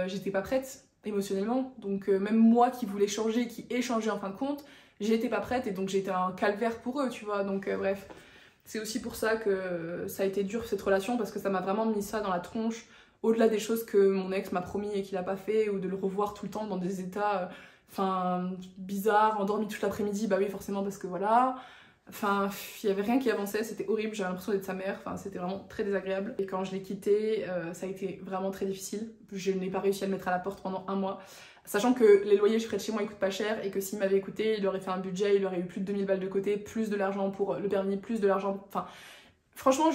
j'étais pas prête, émotionnellement. Donc même moi qui voulais changer, qui ai changé en fin de compte, j'étais pas prête. Et donc j'ai été un calvaire pour eux, tu vois. Donc bref, c'est aussi pour ça que ça a été dur, cette relation. Parce que ça m'a vraiment mis ça dans la tronche. Au-delà des choses que mon ex m'a promis et qu'il a pas fait. Ou de le revoir tout le temps dans des états... Enfin, bizarre, endormi toute l'après-midi, bah oui, forcément, parce que voilà. Enfin, il y avait rien qui avançait, c'était horrible, j'avais l'impression d'être sa mère, enfin, c'était vraiment très désagréable. Et quand je l'ai quitté, ça a été vraiment très difficile. Je n'ai pas réussi à le mettre à la porte pendant 1 mois. Sachant que les loyers près de chez moi, ils coûtent pas cher, et que s'il m'avait écouté, il aurait fait un budget, il aurait eu plus de 2000 balles de côté, plus de l'argent pour le permis, plus de l'argent... Enfin, franchement,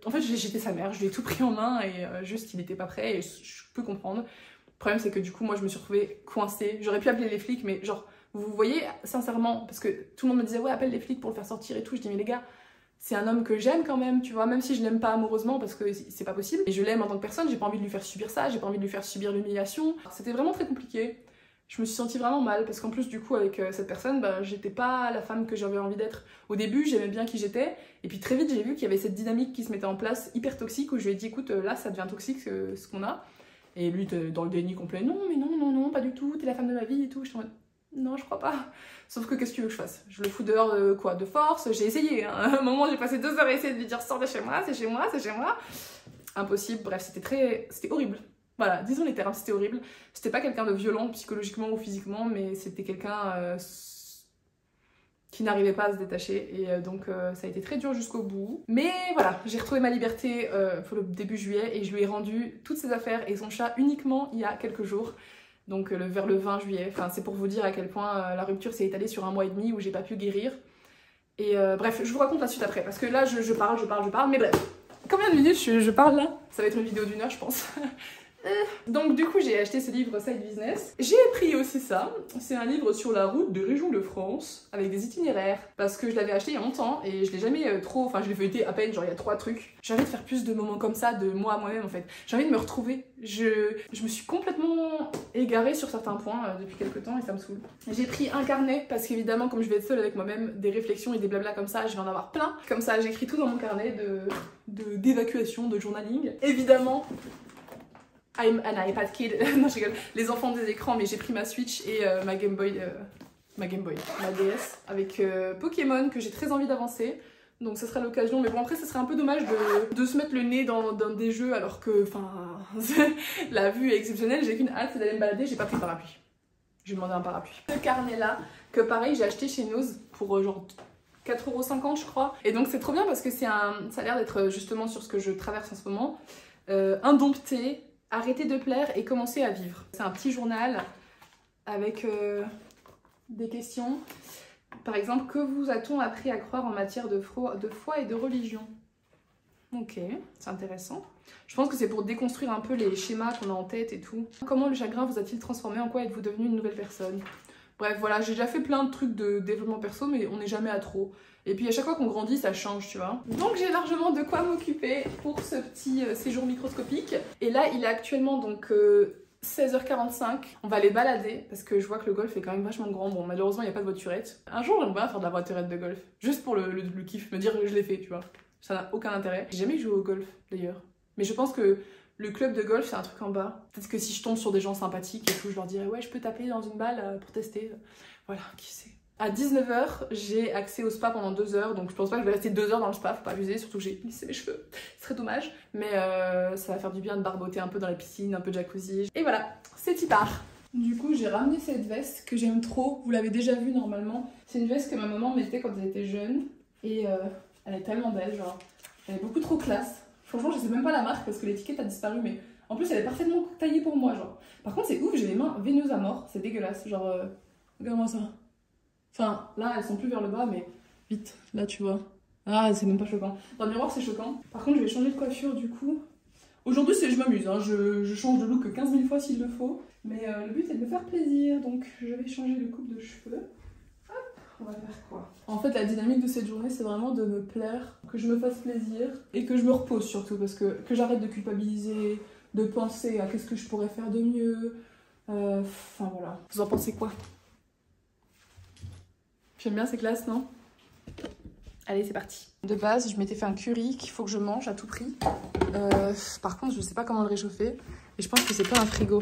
en fait, j'étais sa mère, je lui ai tout pris en main, et juste, il n'était pas prêt, et je peux comprendre. Le problème, c'est que du coup, moi, je me suis retrouvée coincée. J'aurais pu appeler les flics, mais genre, vous voyez, sincèrement, parce que tout le monde me disait, ouais, appelle les flics pour le faire sortir et tout. Je dis, mais les gars, c'est un homme que j'aime quand même, tu vois, même si je l'aime pas amoureusement, parce que c'est pas possible. Et je l'aime en tant que personne, j'ai pas envie de lui faire subir ça, j'ai pas envie de lui faire subir l'humiliation. C'était vraiment très compliqué. Je me suis sentie vraiment mal, parce qu'en plus, du coup, avec cette personne, bah, j'étais pas la femme que j'avais envie d'être. Au début, j'aimais bien qui j'étais, et puis très vite, j'ai vu qu'il y avait cette dynamique qui se mettait en place, hyper toxique, où je lui ai dit, écoute, là, ça devient toxique, ce qu'on a. Et lui, dans le déni complet, non, mais non, non, non, pas du tout, t'es la femme de ma vie et tout. Je suis en mode, non, je crois pas. Sauf que qu'est-ce que tu veux que je fasse? Je le fous dehors de quoi? De force? J'ai essayé, hein. À un moment, j'ai passé 2 heures à essayer de lui dire, sors de chez moi, c'est chez moi, c'est chez moi. Impossible, bref, c'était horrible. Voilà, disons les termes, c'était horrible. C'était pas quelqu'un de violent psychologiquement ou physiquement, mais c'était quelqu'un qui n'arrivait pas à se détacher, et donc ça a été très dur jusqu'au bout. Mais voilà, j'ai retrouvé ma liberté pour le début juillet et je lui ai rendu toutes ses affaires et son chat uniquement il y a quelques jours, donc vers le 20 juillet. Enfin, c'est pour vous dire à quel point la rupture s'est étalée sur 1 mois et demi où j'ai pas pu guérir. Et bref, je vous raconte la suite après, parce que là je parle, mais bref. Combien de minutes je parle là? Ça va être une vidéo d'1 heure, je pense. Donc du coup j'ai acheté ce livre Side Business. J'ai pris aussi ça, c'est un livre sur la route des régions de France avec des itinéraires, parce que je l'avais acheté il y a longtemps et je l'ai jamais trop, enfin je l'ai feuilleté à peine, genre il y a 3 trucs. J'ai envie de faire plus de moments comme ça, de moi à moi-même en fait. J'ai envie de me retrouver. Je me suis complètement égarée sur certains points depuis quelques temps et ça me saoule. J'ai pris un carnet parce qu'évidemment comme je vais être seule avec moi-même, des réflexions et des blabla comme ça, je vais en avoir plein. Comme ça j'écris tout dans mon carnet d'évacuation, de journaling. Évidemment, I'm an iPad kid. Non, je rigole. Les enfants des écrans, mais j'ai pris ma Switch et ma Game Boy, ma DS avec Pokémon que j'ai très envie d'avancer. Donc ça sera l'occasion, mais bon après ça serait un peu dommage de se mettre le nez dans des jeux alors que, enfin, la vue est exceptionnelle. J'ai qu'une hâte, c'est d'aller me balader, j'ai pas pris de parapluie. J'ai demandé un parapluie. Ce carnet là, que pareil j'ai acheté chez Noz pour genre 4,50 € je crois. Et donc c'est trop bien parce que ça a l'air d'être justement sur ce que je traverse en ce moment. Indompté. Arrêter de plaire et commencer à vivre. C'est un petit journal avec des questions. Par exemple, que vous a-t-on appris à croire en matière de foi et de religion? Ok, c'est intéressant. Je pense que c'est pour déconstruire un peu les schémas qu'on a en tête et tout. Comment le chagrin vous a-t-il transformé? En quoi êtes-vous devenu une nouvelle personne? Bref, voilà, j'ai déjà fait plein de trucs de développement perso, mais on n'est jamais à trop. Et puis à chaque fois qu'on grandit, ça change, tu vois. Donc j'ai largement de quoi m'occuper pour ce petit séjour microscopique. Et là, il est actuellement donc 16h45. On va aller balader, parce que je vois que le golf est quand même vachement grand. Bon, malheureusement, il n'y a pas de voiturette. Un jour, j'aimerais bien faire de la voiturette de golf. Juste pour le kiff, me dire que je l'ai fait, tu vois. Ça n'a aucun intérêt. J'ai jamais joué au golf, d'ailleurs. Mais je pense que le club de golf, c'est un truc en bas. Peut-être que si je tombe sur des gens sympathiques et tout, je leur dirais « Ouais, je peux taper dans une balle pour tester. » Voilà, qui sait. À 19 h, j'ai accès au spa pendant 2 heures, donc je pense pas que je vais rester 2 heures dans le spa, faut pas abuser, surtout que j'ai lissé mes cheveux, c'est très dommage. Mais ça va faire du bien de barboter un peu dans la piscine, un peu de jacuzzi. Et voilà, c'est y part. Du coup, j'ai ramené cette veste que j'aime trop, vous l'avez déjà vue normalement. C'est une veste que ma maman mettait quand elle était jeune, et elle est tellement belle, genre, elle est beaucoup trop classe. Franchement, je sais même pas la marque parce que l'étiquette a disparu, mais en plus, elle est parfaitement taillée pour moi, genre. Par contre, c'est ouf, j'ai les mains veineuses à mort, c'est dégueulasse, genre, regarde-moi ça. Enfin, là, elles sont plus vers le bas, mais vite, là, tu vois. Ah, c'est même pas choquant. Dans le miroir, c'est choquant. Par contre, je vais changer de coiffure, du coup. Aujourd'hui, je m'amuse, hein. Je change de look 15 000 fois s'il le faut. Mais le but, c'est de me faire plaisir, donc je vais changer de coupe de cheveux. Hop, on va faire quoi? En fait, la dynamique de cette journée, c'est vraiment de me plaire, que je me fasse plaisir, et que je me repose surtout, parce que j'arrête de culpabiliser, de penser à qu'est-ce que je pourrais faire de mieux. Enfin, voilà. Vous en pensez quoi? J'aime bien ces classes, non? Allez, c'est parti. De base, je m'étais fait un curry qu'il faut que je mange à tout prix. Par contre, je sais pas comment le réchauffer. Et je pense que c'est pas un frigo.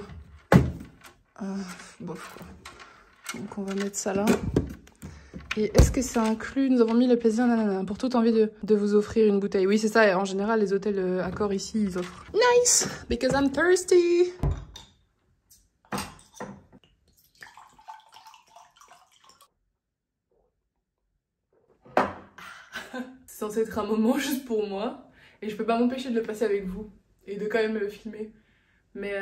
Bof, quoi. Donc, on va mettre ça là. Et est-ce que c'est inclus? Nous avons mis le plaisir nanana pour toute envie de vous offrir une bouteille. Oui, c'est ça. En général, les hôtels Accor ici, ils offrent. Nice! Because I'm thirsty! C'est censé être un moment juste pour moi et je peux pas m'empêcher de le passer avec vous et de quand même le filmer. Mais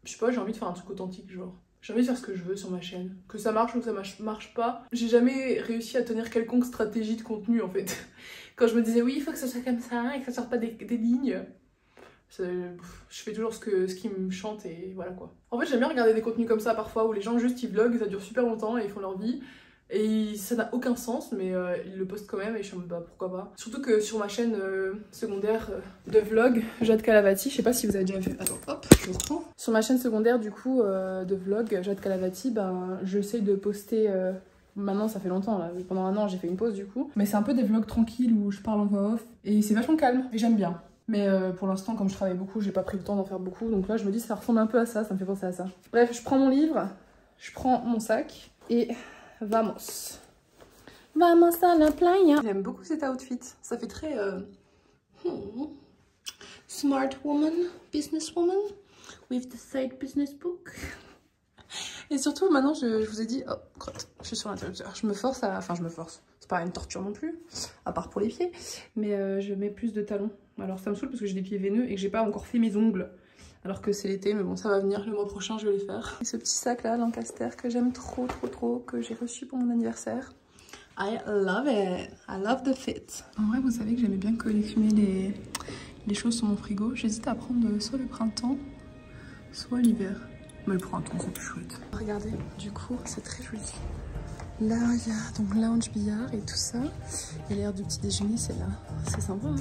je sais pas, j'ai envie de faire un truc authentique, genre. J'ai envie de faire ce que je veux sur ma chaîne. Que ça marche ou que ça marche pas. J'ai jamais réussi à tenir quelconque stratégie de contenu en fait. Quand je me disais oui, il faut que ça soit comme ça et que ça sorte pas des lignes. Je fais toujours ce qui me chante et voilà quoi. En fait, j'aime bien regarder des contenus comme ça parfois où les gens juste ils vloguent, ça dure super longtemps et ils font leur vie. Et ça n'a aucun sens, mais ils le postent quand même et je suis en mode bah pourquoi pas. Surtout que sur ma chaîne secondaire de vlog, Jade Calavati, je sais pas si vous avez déjà vu. Attends, hop, je reprends. Sur ma chaîne secondaire du coup de vlog, Jade Calavati, ben j'essaie de poster. Maintenant ça fait longtemps là, pendant un an j'ai fait une pause du coup. Mais c'est un peu des vlogs tranquilles où je parle en voix off et c'est vachement calme et j'aime bien. Mais pour l'instant, comme je travaille beaucoup, j'ai pas pris le temps d'en faire beaucoup. Donc là, je me dis, ça ressemble un peu à ça, ça me fait penser à ça. Bref, je prends mon livre, je prends mon sac et vamos. Vamos à la playa. J'aime beaucoup cet outfit. Ça fait très smart woman, business woman with the side business book. Et surtout, maintenant, je vous ai dit, oh, crotte, je suis sur l'interrupteur. Je me force à... Enfin, je me force. C'est pas une torture non plus, à part pour les pieds. Mais je mets plus de talons. Alors, ça me saoule parce que j'ai des pieds veineux et que j'ai pas encore fait mes ongles. Alors que c'est l'été, mais bon, ça va venir. Le mois prochain, je vais les faire. Et ce petit sac-là, Lancaster, que j'aime trop, trop, trop, que j'ai reçu pour mon anniversaire. I love it. I love the fit. En vrai, vous savez que j'aimais bien collectionner les choses sur mon frigo. J'hésite à prendre soit le printemps, soit l'hiver. Mais le printemps, c'est plus chouette. Regardez, du coup, c'est très joli. Là, il y a donc lounge billard et tout ça. Et l'air du petit déjeuner, c'est là. C'est sympa, hein.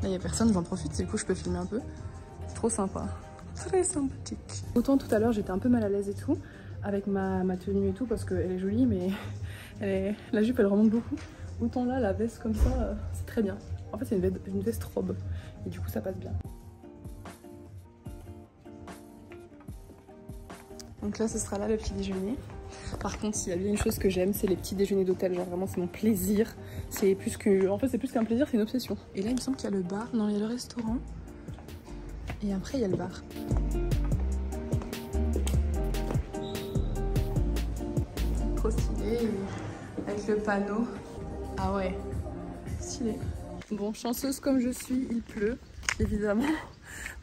Là, il n'y a personne, j'en profite. Du coup, je peux filmer un peu. C'est trop sympa. Très sympathique. Autant tout à l'heure, j'étais un peu mal à l'aise et tout. Avec ma tenue et tout, parce qu'elle est jolie, mais la jupe, elle remonte beaucoup. Autant là, la veste comme ça, c'est très bien. En fait, c'est une veste robe. Et du coup, ça passe bien. Donc là, ce sera là le petit déjeuner. Par contre, s'il y a bien une chose que j'aime, c'est les petits déjeuners d'hôtel. Genre vraiment, c'est mon plaisir. C'est plus que... En fait, c'est plus qu'un plaisir, c'est une obsession. Et là, il me semble qu'il y a le bar. Non, il y a le restaurant. Et après, il y a le bar. Trop stylé. Avec le panneau. Ah ouais, stylé. Bon, chanceuse comme je suis, il pleut, évidemment.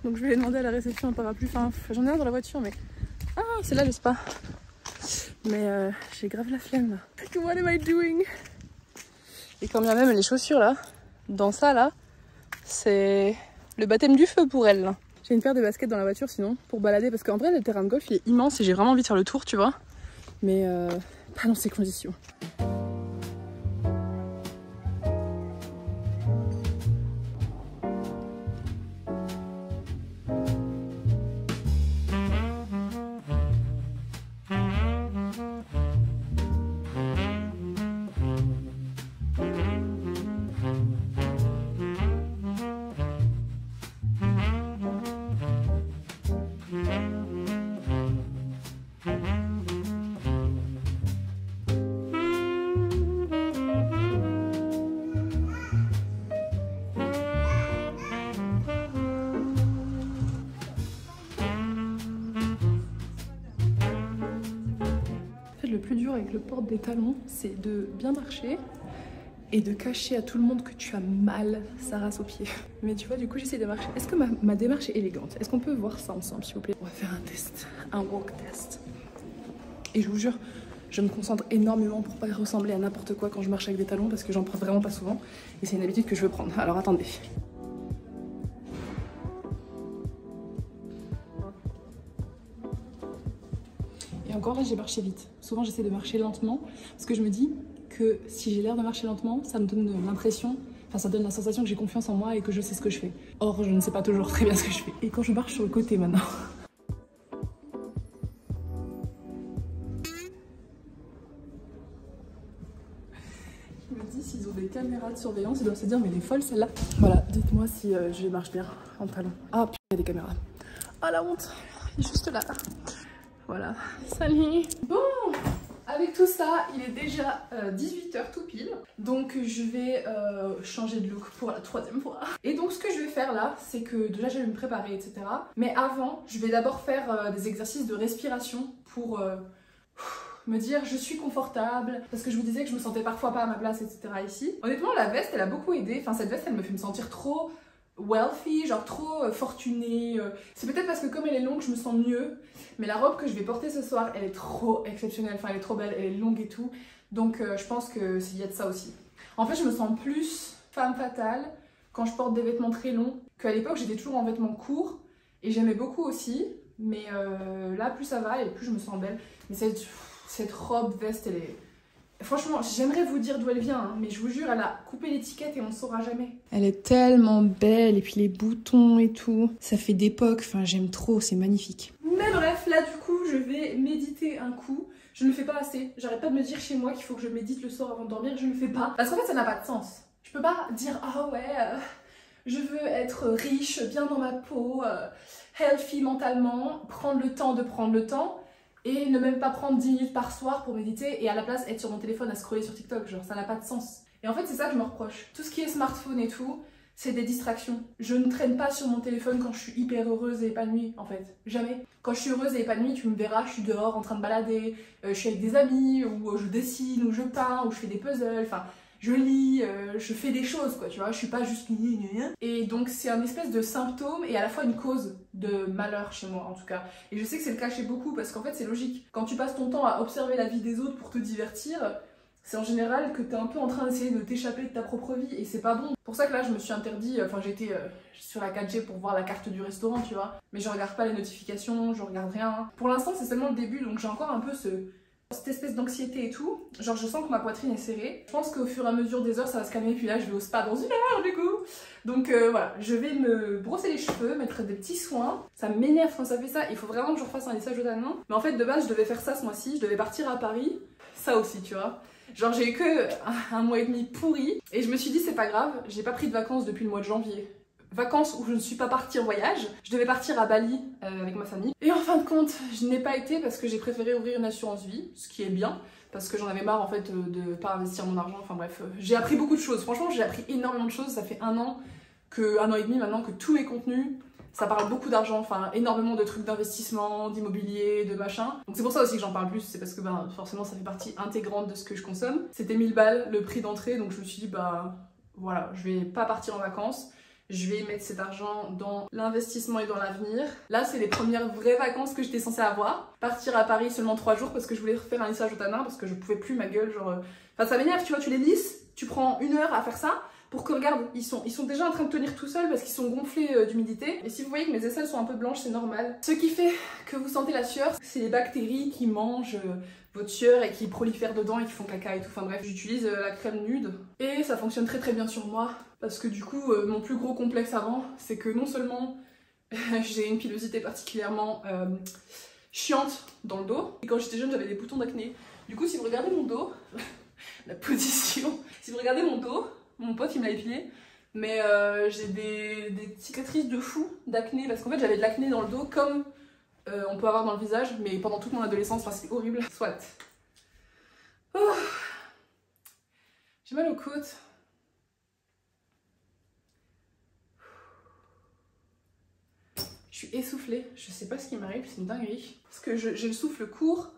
Donc je vais demander à la réception un parapluie. Enfin, j'en ai un dans la voiture, mais... Ah, c'est là le spa. Mais j'ai grave la flemme. What am I doing? Et quand bien même les chaussures là, dans ça là, c'est le baptême du feu pour elle. J'ai une paire de baskets dans la voiture sinon, pour balader. Parce qu'en vrai, le terrain de golf il est immense et j'ai vraiment envie de faire le tour, tu vois. Mais pas dans ces conditions. le plus dur avec le port des talons, c'est de bien marcher et de cacher à tout le monde que tu as mal sa race aux pieds. Mais tu vois, du coup, j'essaie de marcher. Est-ce que ma démarche est élégante? Est-ce qu'on peut voir ça ensemble, s'il vous plaît? On va faire un test, un walk test. Et je vous jure, je me concentre énormément pour pas ressembler à n'importe quoi quand je marche avec des talons parce que j'en prends vraiment pas souvent. Et c'est une habitude que je veux prendre. Alors attendez. Et encore là, j'ai marché vite. Souvent, j'essaie de marcher lentement parce que je me dis que si j'ai l'air de marcher lentement, ça me donne l'impression, enfin ça donne la sensation que j'ai confiance en moi et que je sais ce que je fais. Or, je ne sais pas toujours très bien ce que je fais. Et quand je marche sur le côté maintenant. Je me dis, s'ils ont des caméras de surveillance, ils doivent se dire, mais elle est folle celle-là. Voilà, dites-moi si je marche bien en talon. Ah, putain, il y a des caméras. Ah, la honte, il est juste là. Voilà. Salut. Bon, avec tout ça, il est déjà 18h tout pile. Donc je vais changer de look pour la 3e fois. Et donc ce que je vais faire là, c'est que déjà je vais me préparer, etc. Mais avant, je vais d'abord faire des exercices de respiration pour me dire je suis confortable. Parce que je vous disais que je me sentais parfois pas à ma place, etc. ici. Honnêtement, la veste, elle a beaucoup aidé. Enfin, cette veste, elle me fait me sentir trop wealthy, genre trop fortunée. C'est peut-être parce que comme elle est longue, je me sens mieux. Mais la robe que je vais porter ce soir, elle est trop exceptionnelle. Enfin, elle est trop belle, elle est longue et tout. Donc je pense qu'il y a de ça aussi. En fait, je me sens plus femme fatale quand je porte des vêtements très longs qu'à l'époque, j'étais toujours en vêtements courts. Et j'aimais beaucoup aussi. Mais là, plus ça va et plus je me sens belle. Mais cette robe, veste, elle est... Franchement, j'aimerais vous dire d'où elle vient, hein, mais je vous jure, elle a coupé l'étiquette et on ne saura jamais. Elle est tellement belle, et puis les boutons et tout, ça fait d'époque, enfin j'aime trop, c'est magnifique. Mais bref, là du coup, je vais méditer un coup. Je ne le fais pas assez, j'arrête pas de me dire chez moi qu'il faut que je médite le soir avant de dormir, je ne le fais pas. Parce qu'en fait, ça n'a pas de sens. Je peux pas dire, ah ouais, je veux être riche, bien dans ma peau, healthy mentalement, prendre le temps de prendre le temps. Et ne même pas prendre 10 minutes par soir pour méditer et à la place être sur mon téléphone à scroller sur TikTok, genre ça n'a pas de sens. Et en fait c'est ça que je me reproche. Tout ce qui est smartphone et tout, c'est des distractions. Je ne traîne pas sur mon téléphone quand je suis hyper heureuse et épanouie en fait, jamais. Quand je suis heureuse et épanouie, tu me verras, je suis dehors en train de balader, je suis avec des amis, ou je dessine, ou je peins, ou je fais des puzzles, enfin... Je lis, je fais des choses quoi, tu vois, je suis pas juste... Et donc c'est un espèce de symptôme et à la fois une cause de malheur chez moi en tout cas. Et je sais que c'est le cas chez beaucoup parce qu'en fait c'est logique. Quand tu passes ton temps à observer la vie des autres pour te divertir, c'est en général que t'es un peu en train d'essayer de t'échapper de ta propre vie et c'est pas bon. Pour ça que là je me suis interdit, enfin j'étais sur la 4G pour voir la carte du restaurant tu vois. Mais je regarde pas les notifications, je regarde rien. Pour l'instant c'est seulement le début donc j'ai encore un peu cette espèce d'anxiété et tout, genre je sens que ma poitrine est serrée. Je pense qu'au fur et à mesure des heures ça va se calmer, puis là je vais au spa dans 1 heure du coup. Donc voilà, je vais me brosser les cheveux, mettre des petits soins. Ça m'énerve quand ça fait ça, il faut vraiment que je refasse un lissage de talons. Mais en fait de base je devais faire ça ce mois-ci, je devais partir à Paris, ça aussi tu vois. Genre j'ai eu que un mois et demi pourri, et je me suis dit c'est pas grave, j'ai pas pris de vacances depuis le mois de janvier. Vacances où je ne suis pas partie en voyage. Je devais partir à Bali avec ma famille. Et en fin de compte, je n'ai pas été parce que j'ai préféré ouvrir une assurance vie, ce qui est bien, parce que j'en avais marre en fait de pas investir mon argent. Enfin bref, j'ai appris beaucoup de choses. Franchement, j'ai appris énormément de choses. Ça fait un an et demi maintenant que tous mes contenus, ça parle beaucoup d'argent, enfin énormément de trucs d'investissement, d'immobilier, de machin. Donc c'est pour ça aussi que j'en parle plus, c'est parce que ben, forcément ça fait partie intégrante de ce que je consomme. C'était 1000 balles le prix d'entrée, donc je me suis dit bah voilà, je vais pas partir en vacances. Je vais mettre cet argent dans l'investissement et dans l'avenir. Là, c'est les premières vraies vacances que j'étais censée avoir. Partir à Paris seulement 3 jours parce que je voulais refaire un lissage au tanin parce que je pouvais plus ma gueule, genre... Enfin, ça m'énerve, tu vois, tu les lisses, tu prends 1 heure à faire ça pour que, regarde, ils sont déjà en train de tenir tout seuls parce qu'ils sont gonflés d'humidité. Et si vous voyez que mes aisselles sont un peu blanches, c'est normal. Ce qui fait que vous sentez la sueur, c'est les bactéries qui mangent votre sueur et qui prolifèrent dedans et qui font caca et tout. Enfin bref, j'utilise la crème nude et ça fonctionne très très bien sur moi parce que du coup, mon plus gros complexe avant, c'est que non seulement j'ai une pilosité particulièrement chiante dans le dos, et quand j'étais jeune, j'avais des boutons d'acné. Du coup, si vous regardez mon dos, la position, si vous regardez mon dos, mon pote il me l'a épilé, mais j'ai des cicatrices de fou d'acné parce qu'en fait j'avais de l'acné dans le dos comme on peut avoir dans le visage, mais pendant toute mon adolescence, enfin, c'est horrible. Soit. Oh. J'ai mal aux côtes. Je suis essoufflée, je sais pas ce qui m'arrive, c'est une dinguerie. Parce que j'ai le souffle court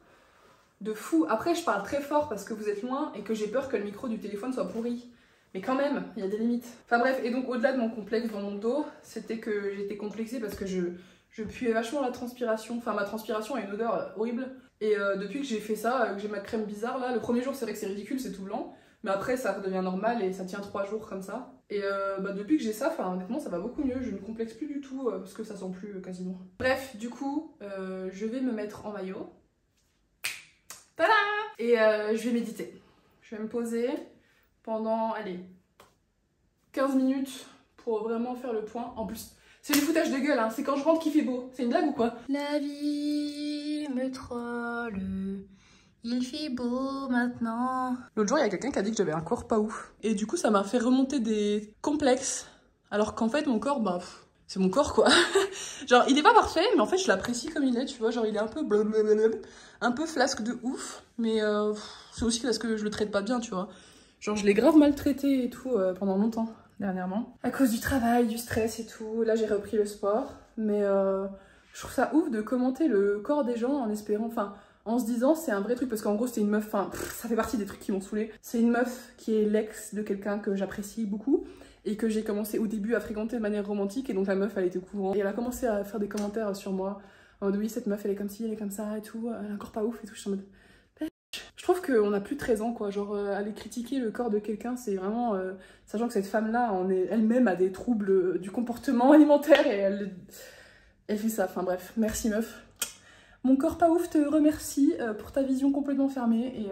de fou. Après, je parle très fort parce que vous êtes loin et que j'ai peur que le micro du téléphone soit pourri. Mais quand même, il y a des limites. Enfin bref, et donc au-delà de mon complexe dans mon dos, c'était que j'étais complexée parce que je puais vachement la transpiration. Enfin, ma transpiration a une odeur horrible. Et depuis que j'ai fait ça, que j'ai ma crème bizarre là, le premier jour c'est vrai que c'est ridicule, c'est tout blanc. Mais après ça redevient normal et ça tient 3 jours comme ça. Et depuis que j'ai ça, honnêtement ça va beaucoup mieux, je ne complexe plus du tout parce que ça sent plus quasiment. Bref, du coup, je vais me mettre en maillot. Tada! Et je vais méditer. Je vais me poser pendant, allez, 15 minutes pour vraiment faire le point. En plus, c'est du foutage de gueule, hein. C'est quand je rentre qu'il fait beau. C'est une blague ou quoi? La vie me trolle, il fait beau maintenant. L'autre jour, il y a quelqu'un qui a dit que j'avais un corps pas ouf. Et du coup, ça m'a fait remonter des complexes. Alors qu'en fait, mon corps, bah, c'est mon corps, quoi. Genre, il est pas parfait, mais en fait, je l'apprécie comme il est, tu vois. Genre, il est un peu blablabla, un peu flasque de ouf. Mais c'est aussi parce que je le traite pas bien, tu vois. Genre, je l'ai grave maltraité et tout pendant longtemps, dernièrement. À cause du travail, du stress et tout. Là, j'ai repris le sport. Mais je trouve ça ouf de commenter le corps des gens en espérant... Enfin, en se disant c'est un vrai truc. Parce qu'en gros, c'était une meuf... Enfin, ça fait partie des trucs qui m'ont saoulée. C'est une meuf qui est l'ex de quelqu'un que j'apprécie beaucoup. Et que j'ai commencé au début à fréquenter de manière romantique. Et donc, la meuf, elle était au courant. Et elle a commencé à faire des commentaires sur moi. En mode, oui, cette meuf, elle est comme ci, elle est comme ça et tout. Elle a un corps pas ouf et tout. Je suis en mode... Je trouve qu'on a plus de 13 ans, quoi. Genre, aller critiquer le corps de quelqu'un, c'est vraiment... sachant que cette femme-là, elle-même a des troubles du comportement alimentaire et elle fait ça. Enfin bref, merci meuf. Mon corps pas ouf te remercie pour ta vision complètement fermée. Et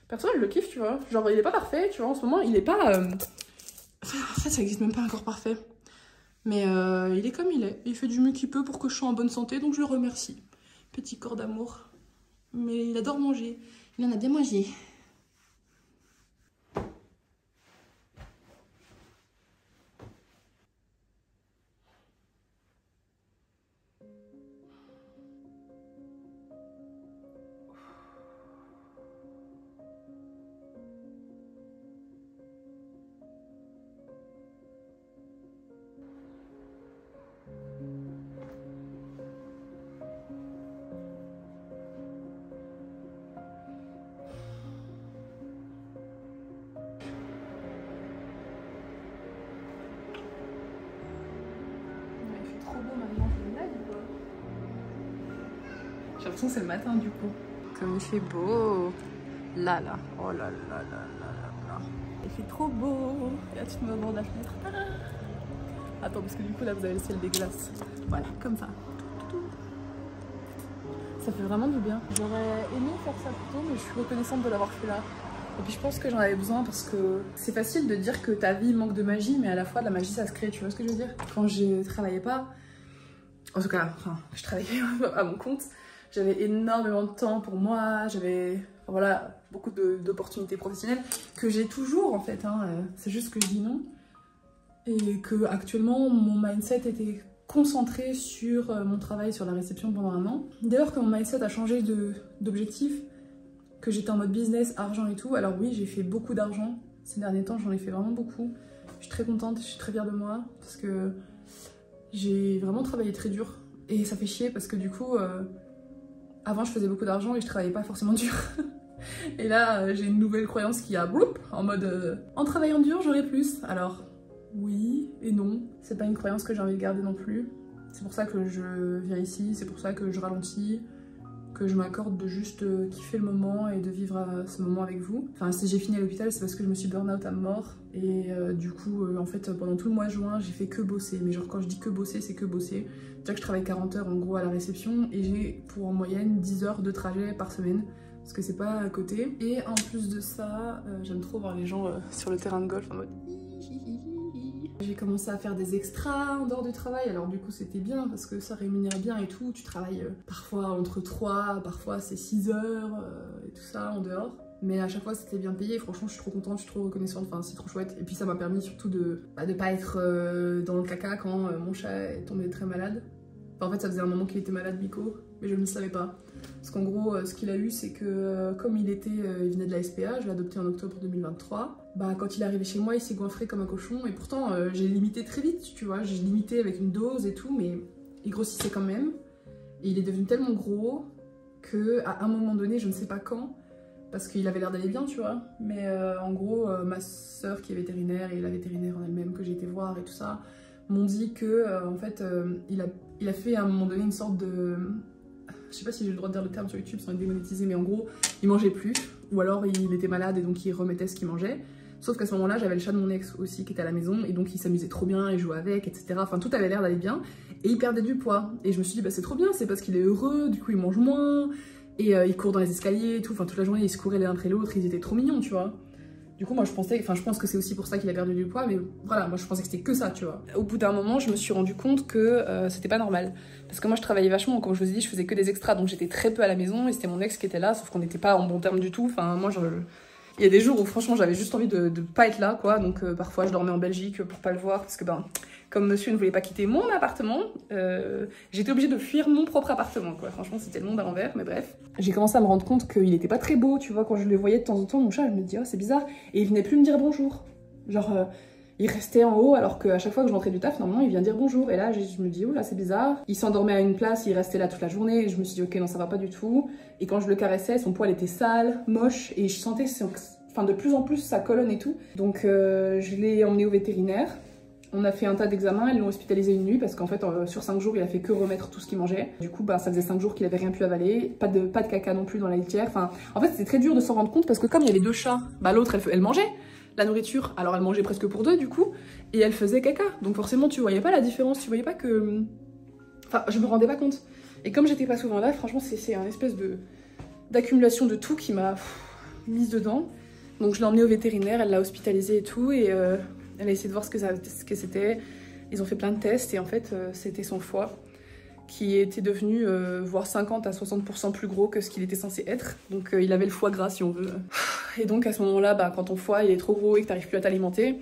perso, elle le kiffe, tu vois. Genre, il est pas parfait, tu vois. En ce moment, il est pas... En fait, ça existe même pas un corps parfait. Mais il est comme il est. Il fait du mieux qu'il peut pour que je sois en bonne santé, donc je le remercie. Petit corps d'amour. Mais il adore manger. Il en a bien mangé. Trop beau maintenant, c'est une blague ou quoi? J'ai l'impression que c'est le matin du coup. Comme il fait beau. Là. Oh là là. Il fait trop beau. Et là tu te mets au bord de la fenêtre. Attends, parce que du coup là vous avez le ciel dégueulasse. Voilà, comme ça. Ça fait vraiment du bien. J'aurais aimé faire ça plus tôt, mais je suis reconnaissante de l'avoir fait là. Et puis je pense que j'en avais besoin parce que c'est facile de dire que ta vie manque de magie, mais à la fois de la magie ça se crée, tu vois ce que je veux dire? Quand je travaillais pas, en tout cas, enfin, je travaillais à mon compte, j'avais énormément de temps pour moi, j'avais, voilà, beaucoup d'opportunités professionnelles que j'ai toujours en fait, hein, c'est juste que je dis non. Et que actuellement mon mindset était concentré sur mon travail sur la réception pendant 1 an. D'ailleurs que mon mindset a changé d'objectif, que j'étais en mode business, argent et tout. Alors oui, j'ai fait beaucoup d'argent ces derniers temps, j'en ai fait vraiment beaucoup. Je suis très contente, je suis très fière de moi parce que j'ai vraiment travaillé très dur. Et ça fait chier parce que du coup, avant je faisais beaucoup d'argent et je travaillais pas forcément dur. Et là, j'ai une nouvelle croyance qui a bloup, en mode en travaillant dur, j'aurai plus. Alors oui et non, c'est pas une croyance que j'ai envie de garder non plus. C'est pour ça que je viens ici, c'est pour ça que je ralentis, que je m'accorde de juste kiffer le moment et de vivre ce moment avec vous. Enfin, si j'ai fini à l'hôpital, c'est parce que je me suis burn-out à mort. Et du coup, en fait, pendant tout le mois de juin, j'ai fait que bosser. Mais genre, quand je dis que bosser, c'est que bosser. Déjà que je travaille 40 heures en gros à la réception et j'ai pour en moyenne 10 heures de trajet par semaine. Parce que c'est pas à côté. Et en plus de ça, j'aime trop voir les gens sur le terrain de golf en mode... J'ai commencé à faire des extras en dehors du travail, alors du coup c'était bien parce que ça rémunère bien et tout. Tu travailles parfois entre 3, parfois c'est 6 heures et tout ça en dehors. Mais à chaque fois c'était bien payé, franchement je suis trop contente, je suis trop reconnaissante, enfin c'est trop chouette. Et puis ça m'a permis surtout de pas être dans le caca quand mon chat est tombé très malade. Enfin, en fait ça faisait un moment qu'il était malade Miko, mais je ne le savais pas. Parce qu'en gros ce qu'il a eu c'est que comme il venait de la SPA, je l'ai adopté en octobre 2023. Quand il est arrivé chez moi il s'est goinfré comme un cochon et pourtant j'ai limité très vite, tu vois. J'ai limité avec une dose et tout, mais il grossissait quand même. Et il est devenu tellement gros qu'à un moment donné, je ne sais pas quand, parce qu'il avait l'air d'aller bien, tu vois, mais en gros, ma soeur qui est vétérinaire et la vétérinaire en elle-même que j'ai été voir et tout ça, m'ont dit que en fait, il a fait à un moment donné une sorte de... Je sais pas si j'ai le droit de dire le terme sur YouTube sans être démonétisé, mais en gros, il mangeait plus, ou alors il était malade et donc il remettait ce qu'il mangeait. Sauf qu'à ce moment-là, j'avais le chat de mon ex aussi qui était à la maison, et donc il s'amusait trop bien, il jouait avec, etc. Enfin, tout avait l'air d'aller bien, et il perdait du poids. Et je me suis dit, bah c'est trop bien, c'est parce qu'il est heureux, du coup il mange moins, et il court dans les escaliers et tout, enfin toute la journée ils se couraient l'un après l'autre, ils étaient trop mignons, tu vois. Du coup, moi je pense que c'est aussi pour ça qu'il a perdu du poids, mais voilà, moi je pensais que c'était que ça, tu vois. Au bout d'un moment, je me suis rendu compte que c'était pas normal. Parce que moi je travaillais vachement, comme je vous ai dit, je faisais que des extras, donc j'étais très peu à la maison, et c'était mon ex qui était là, sauf qu'on n'était pas en bon terme du tout. Enfin, moi il y a des jours où franchement j'avais juste envie de pas être là, quoi. Donc parfois je dormais en Belgique pour pas le voir, parce que comme monsieur ne voulait pas quitter mon appartement, j'étais obligée de fuir mon propre appartement, quoi. Franchement, c'était le monde à l'envers, mais bref. J'ai commencé à me rendre compte qu'il était pas très beau, tu vois, quand je le voyais de temps en temps, mon chat, je me dis, oh, c'est bizarre. Et il venait plus me dire bonjour. Genre, il restait en haut, alors qu'à chaque fois que je rentrais du taf, normalement, il vient dire bonjour. Et là, je me dis, oh là, c'est bizarre. Il s'endormait à une place, il restait là toute la journée, et je me suis dit, ok, non, ça va pas du tout. Et quand je le caressais, son poil était sale, moche, et je sentais de plus en plus sa colonne et tout. Donc, je l'ai emmené au vétérinaire. On a fait un tas d'examens, ils l'ont hospitalisé une nuit parce qu'en fait sur 5 jours il a fait que remettre tout ce qu'il mangeait. Du coup ça faisait 5 jours qu'il avait rien pu avaler, pas de caca non plus dans la litière. Enfin, en fait c'était très dur de s'en rendre compte parce que comme il y avait 2 chats, l'autre elle mangeait la nourriture, alors elle mangeait presque pour 2 du coup, et elle faisait caca. Donc forcément tu voyais pas la différence, tu voyais pas que... Enfin je me rendais pas compte. Et comme j'étais pas souvent là, franchement c'est un espèce d'accumulation de tout qui m'a mise dedans. Donc je l'ai emmené au vétérinaire, elle l'a hospitalisé et tout, et... Elle a essayé de voir ce que c'était. Ils ont fait plein de tests et en fait, c'était son foie qui était devenu voire 50 à 60% plus gros que ce qu'il était censé être. Donc il avait le foie gras si on veut. Et donc à ce moment-là, quand ton foie il est trop gros et que t'arrives plus à t'alimenter,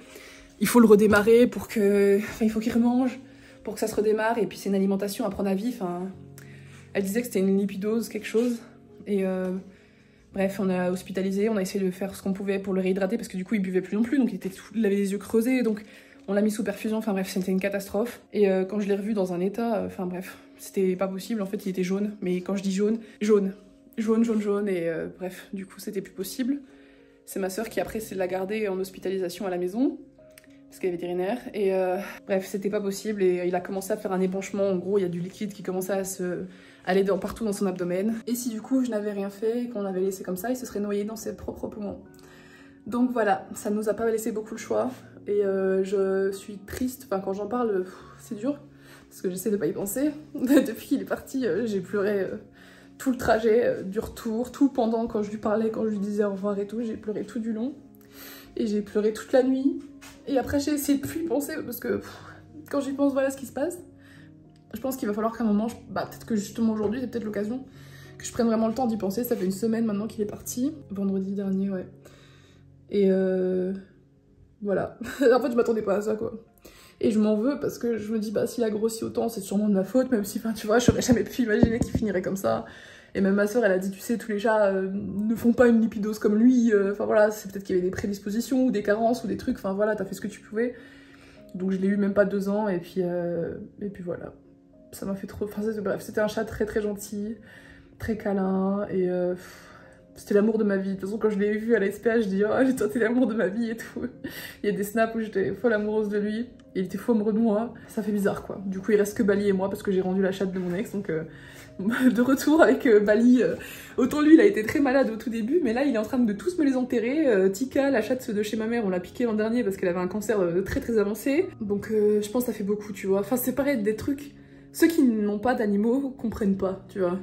il faut le redémarrer pour que... Enfin, il faut qu'il remange pour que ça se redémarre. Et puis c'est une alimentation à prendre à vie. Enfin, elle disait que c'était une lipidose, quelque chose. Et... Bref, on a hospitalisé, on a essayé de faire ce qu'on pouvait pour le réhydrater parce que du coup il buvait plus non plus, donc il avait les yeux creusés, donc on l'a mis sous perfusion, enfin bref, c'était une catastrophe. Et quand je l'ai revu dans un état, enfin bref, c'était pas possible, en fait il était jaune, mais quand je dis jaune, et bref, du coup c'était plus possible. C'est ma soeur qui après l'a gardé en hospitalisation à la maison, parce qu'elle est vétérinaire, et bref, c'était pas possible, et il a commencé à faire un épanchement, en gros il y a du liquide qui commençait à aller partout dans son abdomen. Et si du coup je n'avais rien fait et qu'on l'avait laissé comme ça, il se serait noyé dans ses propres poumons. Donc voilà, ça nous a pas laissé beaucoup le choix, et je suis triste, enfin quand j'en parle, c'est dur, parce que j'essaie de pas y penser. Depuis qu'il est parti, j'ai pleuré tout le trajet, du retour, tout pendant, quand je lui parlais, quand je lui disais au revoir et tout, j'ai pleuré tout du long. Et j'ai pleuré toute la nuit. Et après j'ai essayé de plus y penser, parce que quand j'y pense, voilà ce qui se passe. Je pense qu'il va falloir qu'à un moment, peut-être que justement aujourd'hui, c'est peut-être l'occasion que je prenne vraiment le temps d'y penser. Ça fait une semaine maintenant qu'il est parti, vendredi dernier, ouais. Et voilà. En fait, je m'attendais pas à ça, quoi. Et je m'en veux parce que je me dis, s'il a grossi autant, c'est sûrement de ma faute, même si, tu vois, j'aurais jamais pu imaginer qu'il finirait comme ça. Et même ma soeur, elle a dit, tu sais, tous les chats ne font pas une lipidose comme lui. Enfin voilà, c'est peut-être qu'il y avait des prédispositions ou des carences ou des trucs. Enfin voilà, t'as fait ce que tu pouvais. Donc je l'ai eu même pas 2 ans, et puis voilà. Ça m'a fait trop... Enfin, bref, c'était un chat très très gentil, très câlin, et c'était l'amour de ma vie. De toute façon, quand je l'ai vu à la SPA, je dis « Oh, toi, t'es l'amour de ma vie » et tout. Il y a des snaps où j'étais folle amoureuse de lui, et il était fou amoureux de moi. Ça fait bizarre, quoi. Du coup, il reste que Bali et moi, parce que j'ai rendu la chatte de mon ex, donc de retour avec Bali. Autant lui, il a été très malade au tout début, mais là, il est en train de tous me les enterrer. Tika, la chatte de chez ma mère, on l'a piquée l'an dernier parce qu'elle avait un cancer très très avancé. Donc je pense que ça fait beaucoup, tu vois. Enfin, c'est pareil, des trucs... Ceux qui n'ont pas d'animaux comprennent pas, tu vois.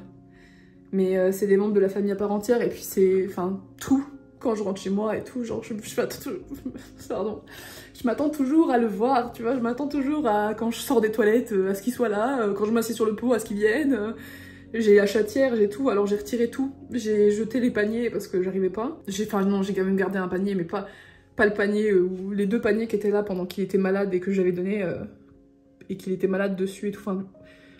Mais c'est des membres de la famille à part entière, et puis c'est... Enfin, tout. Quand je rentre chez moi et tout, genre, je m'attends toujours à le voir, tu vois. Je m'attends toujours à, quand je sors des toilettes, à ce qu'il soit là. Quand je m'assieds sur le pot, à ce qu'il vienne. J'ai la chatière, j'ai tout, alors j'ai retiré tout. J'ai jeté les paniers parce que j'arrivais pas. Enfin non, j'ai quand même gardé un panier, mais pas le panier, ou les 2 paniers qui étaient là pendant qu'il était malade et que j'avais donné... et qu'il était malade dessus et tout, enfin,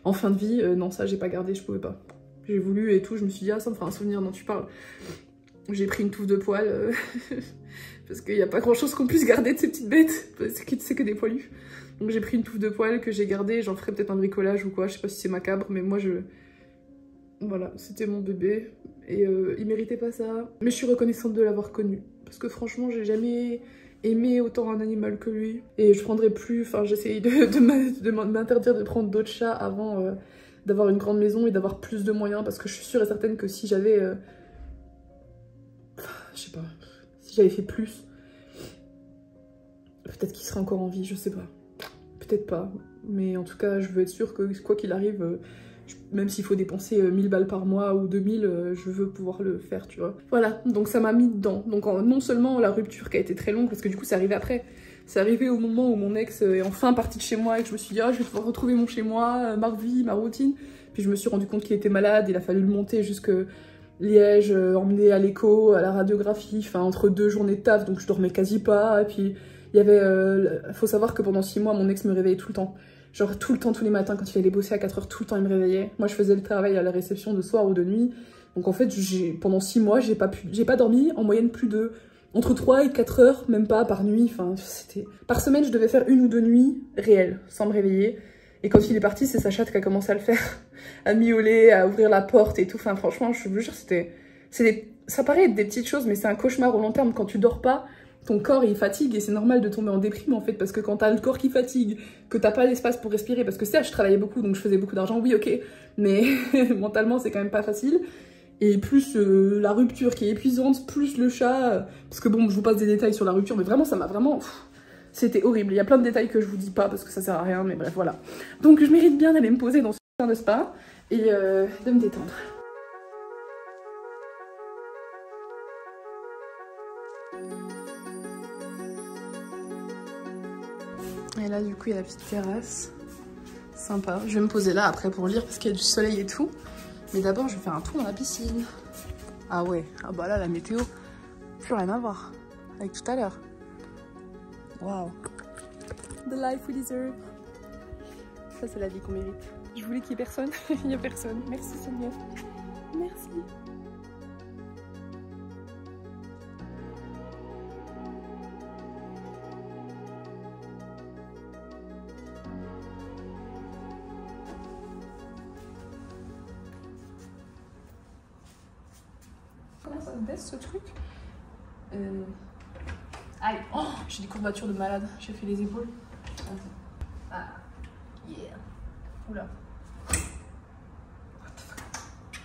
en fin de vie, non, ça j'ai pas gardé, je pouvais pas. J'ai voulu et tout, je me suis dit, ça me fera un souvenir dont tu parles. J'ai pris une touffe de poils, parce qu'il n'y a pas grand chose qu'on puisse garder de ces petites bêtes, parce que c'est que des poilus. Donc j'ai pris une touffe de poils que j'ai gardée, j'en ferai peut-être un bricolage ou quoi, je sais pas si c'est macabre, mais moi Voilà, c'était mon bébé et il méritait pas ça. Mais je suis reconnaissante de l'avoir connu. Parce que franchement, j'ai jamais aimé autant un animal que lui. Et je prendrais plus, enfin j'essaye de m'interdire de prendre d'autres chats avant d'avoir une grande maison et d'avoir plus de moyens. Parce que je suis sûre et certaine que si j'avais... je sais pas, si j'avais fait plus, peut-être qu'il serait encore en vie, je sais pas. Peut-être pas. Mais en tout cas, je veux être sûre que quoi qu'il arrive... même s'il faut dépenser 1000 balles par mois ou 2000, je veux pouvoir le faire, tu vois. Voilà, donc ça m'a mis dedans. Donc non seulement la rupture qui a été très longue, parce que du coup c'est arrivé après. C'est arrivé au moment où mon ex est enfin parti de chez moi et que je me suis dit, ah, je vais pouvoir retrouver mon chez moi, ma vie, ma routine. Puis je me suis rendu compte qu'il était malade, il a fallu le monter jusque Liège, emmener à l'écho, à la radiographie, enfin entre 2 journées de taf, donc je dormais quasi pas. Et puis il y avait, faut savoir que pendant 6 mois, mon ex me réveillait tout le temps. Genre tout le temps, tous les matins, quand il allait bosser à 4 h, tout le temps il me réveillait. Moi je faisais le travail à la réception de soir ou de nuit. Donc en fait, pendant 6 mois, j'ai pas dormi en moyenne plus de entre 3 et 4 heures, même pas par nuit. Enfin, c'était... Par semaine, je devais faire 1 ou 2 nuits réelles, sans me réveiller. Et quand il est parti, c'est sa chatte qui a commencé à le faire. À miauler, à ouvrir la porte et tout. Enfin franchement, je vous jure, ça paraît être des petites choses, mais c'est un cauchemar au long terme. Quand tu dors pas, ton corps il fatigue et c'est normal de tomber en déprime en fait, parce que quand t'as le corps qui fatigue, que t'as pas l'espace pour respirer, parce que certes je travaillais beaucoup donc je faisais beaucoup d'argent, oui ok, mais mentalement c'est quand même pas facile. Et plus la rupture qui est épuisante, plus le chat, parce que bon je vous passe des détails sur la rupture, mais vraiment ça m'a vraiment... C'était horrible, il y a plein de détails que je vous dis pas parce que ça sert à rien, mais bref voilà. Donc je mérite bien d'aller me poser dans ce putain de spa et de me détendre. Et là du coup il y a la petite terrasse, sympa. Je vais me poser là après pour lire parce qu'il y a du soleil et tout. Mais d'abord je vais faire un tour dans la piscine. Ah ouais, ah bah là la météo, plus rien à voir avec tout à l'heure. Waouh. The life we deserve. Ça c'est la vie qu'on mérite. Je voulais qu'il y ait personne, il n'y a personne. Merci Seigneur. Merci. Comment ça se baisse ce truc? Aïe, oh, j'ai des courbatures de malade, j'ai fait les épaules. Ah, yeah. Oula. What the fuck?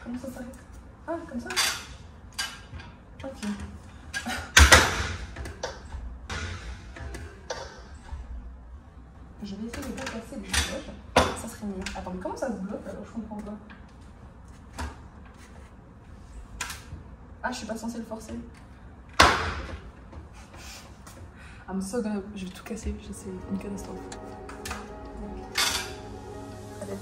Comment ça s'arrête? Ah, comme ça? Ok. Je vais essayer de pas casser les blocs. Ça serait mieux. Attends, mais comment ça se bloque alors? Je comprends pas. Ah, je suis pas censée le forcer. I'm so gonna... Je vais tout casser, c'est une catastrophe. Allez.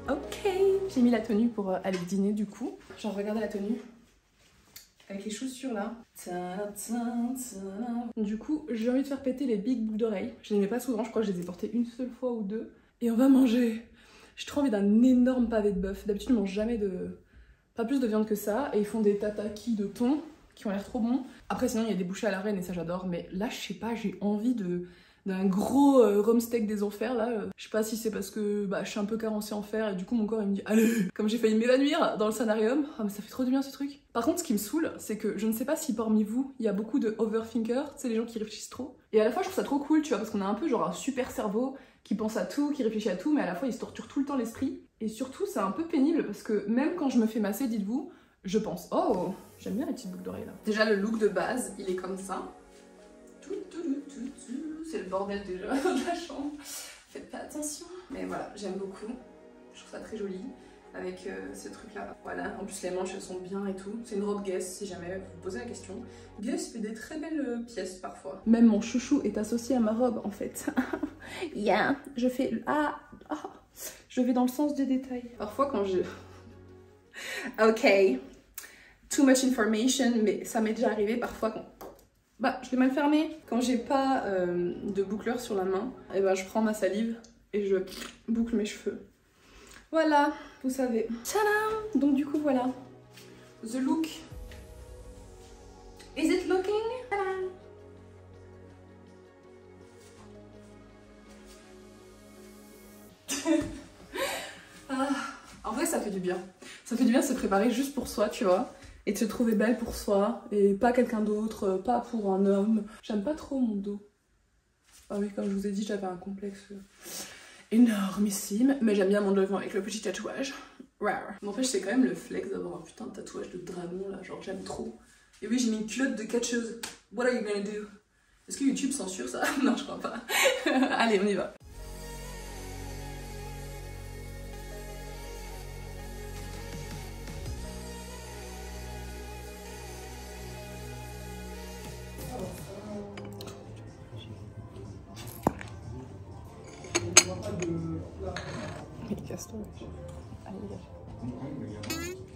Ok, j'ai mis la tenue pour aller dîner du coup. Genre regardez la tenue. Avec les chaussures là. Du coup, j'ai envie de faire péter les big boucles d'oreilles. Je les mets pas souvent, je crois que je les ai portées une seule fois ou deux. Et on va manger. J'ai trop envie d'un énorme pavé de bœuf. D'habitude, je mange jamais de... Pas plus de viande que ça. Et ils font des tataki de thon qui ont l'air trop bons. Après, sinon, il y a des bouchées à la reine et ça j'adore. Mais là, je sais pas, j'ai envie d'un gros rhum steak des enfers là. Je sais pas si c'est parce que je suis un peu carencée en fer et du coup mon corps il me dit allez, comme j'ai failli m'évanouir dans le sanarium. Ah mais ça fait trop du bien ce truc. Par contre ce qui me saoule c'est que je ne sais pas si parmi vous il y a beaucoup de overthinkers, tu sais les gens qui réfléchissent trop. Et à la fois je trouve ça trop cool tu vois parce qu'on a un peu genre un super cerveau qui pense à tout, qui réfléchit à tout mais à la fois il se torture tout le temps l'esprit. Et surtout c'est un peu pénible parce que même quand je me fais masser dites-vous, je pense oh j'aime bien les petites boucles d'oreilles là. Déjà le look de base il est comme ça. C'est le bordel déjà de la chambre. Faites pas attention. Mais voilà, j'aime beaucoup. Je trouve ça très joli. avec ce truc là. Voilà, en plus les manches elles sont bien et tout. C'est une robe Guess si jamais vous posez la question. Guess fait des très belles pièces parfois. Même mon chouchou est associé à ma robe en fait. Yeah, je fais je vais dans le sens des détails. Parfois quand je... Ok, too much information, mais ça m'est déjà arrivé parfois quand... Bah, je l'ai mal fermé. Quand j'ai pas de boucleur sur la main, et ben je prends ma salive et je boucle mes cheveux. Voilà, vous savez. Tadam! Donc du coup voilà. The look. Is it looking? Tadam! En vrai ça fait du bien. Ça fait du bien de se préparer juste pour soi, tu vois. Et de se trouver belle pour soi. Et pas quelqu'un d'autre, pas pour un homme. J'aime pas trop mon dos. Ah oui, comme je vous ai dit, j'avais un complexe énormissime. Mais j'aime bien mon devant avec le petit tatouage. Rare. Mais en fait, c'est quand même le flex d'avoir un putain de tatouage de dragon là. Genre, j'aime trop. Et oui, j'ai mis une culotte de catcheuse. What are you gonna do? Est-ce que YouTube censure ça? Non, je crois pas. Allez, on y va.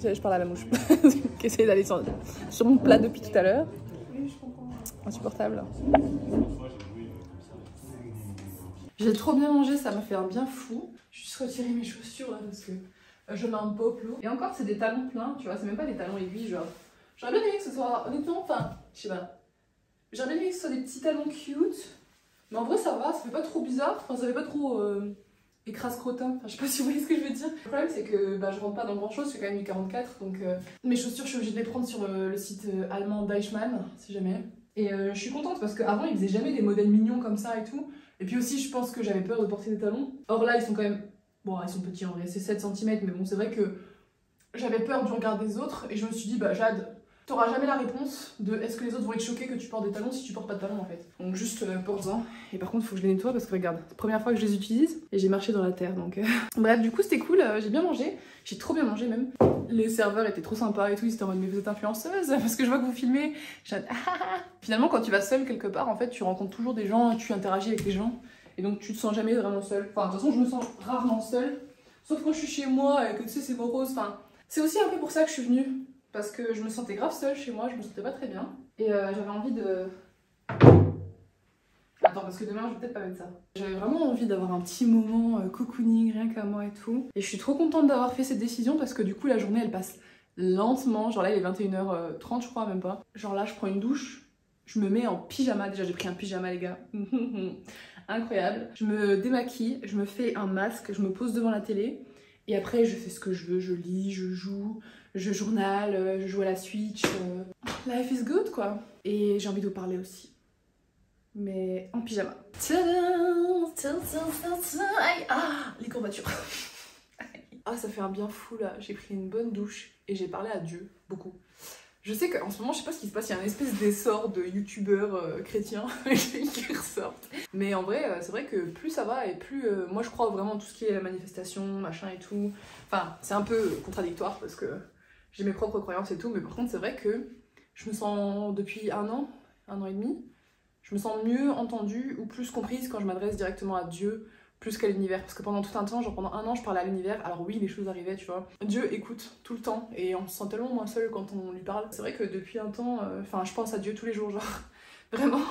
Je parle à la mouche qui essaie d'aller sur mon plat depuis tout à l'heure. Insupportable. J'ai trop bien mangé, ça m'a fait un bien fou. Je vais juste retirer mes chaussures là parce que je mets un peu au plot. Et encore, c'est des talons pleins, tu vois, c'est même pas des talons aiguilles, genre. J'aurais bien aimé que ce soit, honnêtement, enfin, je sais pas. J'aurais bien aimé que ce soit des petits talons cute. Mais en vrai, ça va, ça fait pas trop bizarre, enfin, ça fait pas trop. Écrase-crottin, enfin je sais pas si vous voyez ce que je veux dire. Le problème c'est que je rentre pas dans grand chose, je fais quand même du 44 donc mes chaussures je suis obligée de les prendre sur le site allemand Deichmann si jamais. Et je suis contente parce qu'avant ils faisaient jamais des modèles mignons comme ça et tout. Et puis aussi je pense que j'avais peur de porter des talons. Or là ils sont quand même, bon ils sont petits en vrai, c'est 7 cm mais bon c'est vrai que j'avais peur du regard des autres et je me suis dit bah Jade, t'auras jamais la réponse de est-ce que les autres vont être choqués que tu portes des talons si tu portes pas de talons en fait. Donc juste porte-en. Et par contre faut que je les nettoie parce que regarde, c'est la première fois que je les utilise et j'ai marché dans la terre donc... Bref du coup c'était cool, j'ai bien mangé, j'ai trop bien mangé même. Les serveurs étaient trop sympas et tout, ils étaient en mode mais vous êtes influenceuse parce que je vois que vous filmez. Finalement quand tu vas seule quelque part en fait tu rencontres toujours des gens, tu interagis avec les gens et donc tu te sens jamais vraiment seule. Enfin de toute façon je me sens rarement seule, sauf quand je suis chez moi et que tu sais c'est morose, enfin... C'est aussi un peu pour ça que je suis venue. Parce que je me sentais grave seule chez moi, je me sentais pas très bien. Et j'avais envie de... Attends, parce que demain je vais peut-être pas mettre ça. J'avais vraiment envie d'avoir un petit moment cocooning, rien qu'à moi et tout. Et je suis trop contente d'avoir fait cette décision parce que du coup la journée elle passe lentement. Genre là il est 21h30 je crois, même pas. Genre là je prends une douche, je me mets en pyjama. Déjà j'ai pris un pyjama les gars. Incroyable. Je me démaquille, je me fais un masque, je me pose devant la télé. Et après je fais ce que je veux, je lis, je joue, je journal, je joue à la Switch. Life is good quoi. Et j'ai envie de vous parler aussi. Mais en pyjama. Les courbatures. Ah ça fait un bien fou là. J'ai pris une bonne douche et j'ai parlé à Dieu, beaucoup. Je sais qu'en ce moment, je sais pas ce qui se passe, il y a un espèce d'essor de youtubeurs chrétiens qui ressortent. Mais en vrai, c'est vrai que plus ça va et plus... moi, je crois vraiment en tout ce qui est manifestation, machin et tout. Enfin, c'est un peu contradictoire parce que j'ai mes propres croyances et tout. Mais par contre, c'est vrai que je me sens, depuis un an et demi, je me sens mieux entendue ou plus comprise quand je m'adresse directement à Dieu, plus qu'à l'univers. Parce que pendant tout un temps, genre pendant un an, je parlais à l'univers. Alors oui, les choses arrivaient, tu vois. Dieu écoute tout le temps et on se sent tellement moins seul quand on lui parle. C'est vrai que depuis un temps, enfin, je pense à Dieu tous les jours, genre. Vraiment.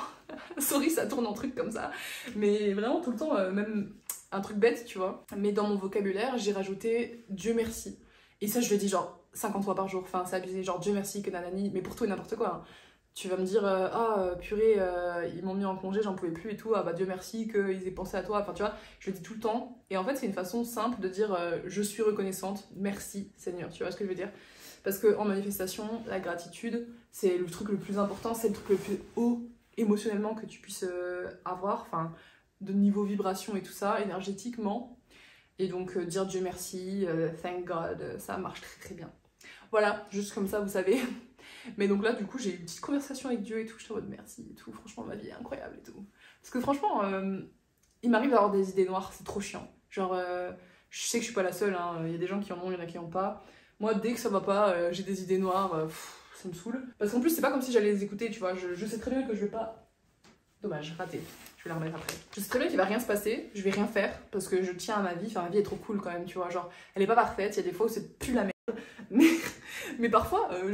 Sorry, ça tourne en truc comme ça. Mais vraiment tout le temps, même un truc bête, tu vois. Mais dans mon vocabulaire, j'ai rajouté Dieu merci. Et ça, je le dis genre 50 fois par jour. Enfin, c'est abusé. Genre Dieu merci, que nanani. Mais pour tout et n'importe quoi. Hein. Tu vas me dire, purée, ils m'ont mis en congé, j'en pouvais plus et tout, ah bah Dieu merci qu'ils aient pensé à toi, enfin tu vois, je le dis tout le temps. Et en fait, c'est une façon simple de dire, je suis reconnaissante, merci Seigneur, tu vois ce que je veux dire? Parce qu'en manifestation, la gratitude, c'est le truc le plus important, c'est le truc le plus haut émotionnellement que tu puisses avoir, enfin, de niveau vibration et tout ça, énergétiquement. Et donc, dire Dieu merci, thank God, ça marche très très bien. Voilà, juste comme ça, vous savez. Mais donc là, du coup, j'ai eu une petite conversation avec Dieu et tout. Je suis en mode merci et tout. Franchement, ma vie est incroyable et tout. Parce que franchement, il m'arrive d'avoir des idées noires, c'est trop chiant. Genre, Je sais que je suis pas la seule, hein. Il y a des gens qui en ont, il y en a qui en ont pas. Moi, dès que ça va pas, j'ai des idées noires, ça me saoule. Parce qu'en plus, c'est pas comme si j'allais les écouter, tu vois. Je sais très bien que je vais pas... Dommage, raté. Je vais la remettre après. Je sais très bien qu'il va rien se passer, je vais rien faire, parce que je tiens à ma vie. Enfin, ma vie est trop cool quand même, tu vois. Genre, elle est pas parfaite, il y a des fois où c'est plus la merde. Mais parfois, je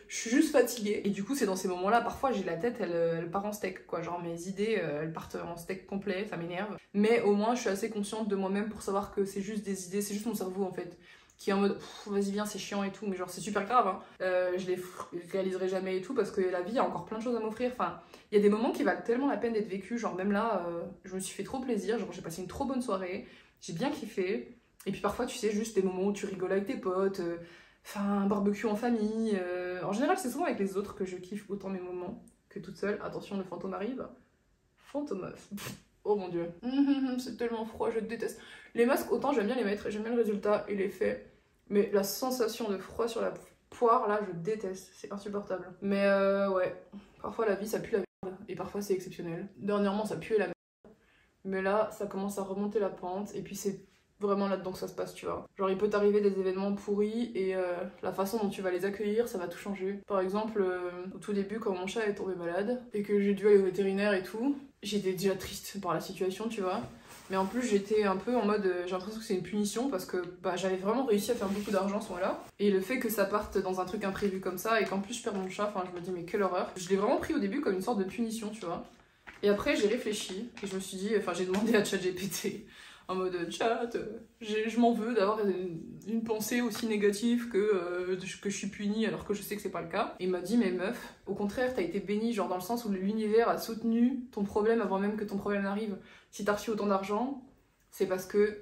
suis juste fatiguée. Et du coup, c'est dans ces moments-là, parfois, j'ai la tête, elle part en steak, quoi. Genre, mes idées, elles partent en steak complet, ça m'énerve. Mais au moins, je suis assez consciente de moi-même pour savoir que c'est juste des idées, c'est juste mon cerveau, en fait, qui est en mode, vas-y, viens, c'est chiant et tout. Mais genre, c'est super grave, hein. Je les réaliserai jamais et tout, parce que la vie a encore plein de choses à m'offrir. Enfin, il y a des moments qui valent tellement la peine d'être vécus. Genre, même là, je me suis fait trop plaisir. Genre, j'ai passé une trop bonne soirée. J'ai bien kiffé. Et puis parfois, tu sais, juste des moments où tu rigoles avec tes potes, enfin, un barbecue en famille. En général, c'est souvent avec les autres que je kiffe autant mes moments que toute seule. Attention, le fantôme arrive. Fantôme. Oh mon dieu. C'est tellement froid, je déteste. Les masques, autant j'aime bien les mettre, j'aime bien le résultat et l'effet. Mais la sensation de froid sur la poire, là, je déteste. C'est insupportable. Mais ouais, parfois la vie, ça pue la merde. Et parfois, c'est exceptionnel. Dernièrement, ça puait la merde. Mais là, ça commence à remonter la pente. Et puis, c'est vraiment là-dedans que ça se passe, tu vois. Genre, il peut t'arriver des événements pourris et la façon dont tu vas les accueillir, ça va tout changer. Par exemple, au tout début, quand mon chat est tombé malade et que j'ai dû aller au vétérinaire et tout, j'étais déjà triste par la situation, tu vois. Mais en plus, j'étais un peu en mode, j'ai l'impression que c'est une punition parce que bah, j'avais vraiment réussi à faire beaucoup d'argent ce mois-là. Et le fait que ça parte dans un truc imprévu comme ça et qu'en plus je perds mon chat, enfin, je me dis, mais quelle horreur. Je l'ai vraiment pris au début comme une sorte de punition, tu vois. Et après, j'ai réfléchi et je me suis dit, enfin, j'ai demandé à ChatGPT en mode chat, je m'en veux d'avoir une pensée aussi négative que je suis punie alors que je sais que c'est pas le cas. Et il m'a dit, mais meuf, au contraire, t'as été bénie, genre dans le sens où l'univers a soutenu ton problème avant même que ton problème n'arrive. Si t'as reçu autant d'argent, c'est parce que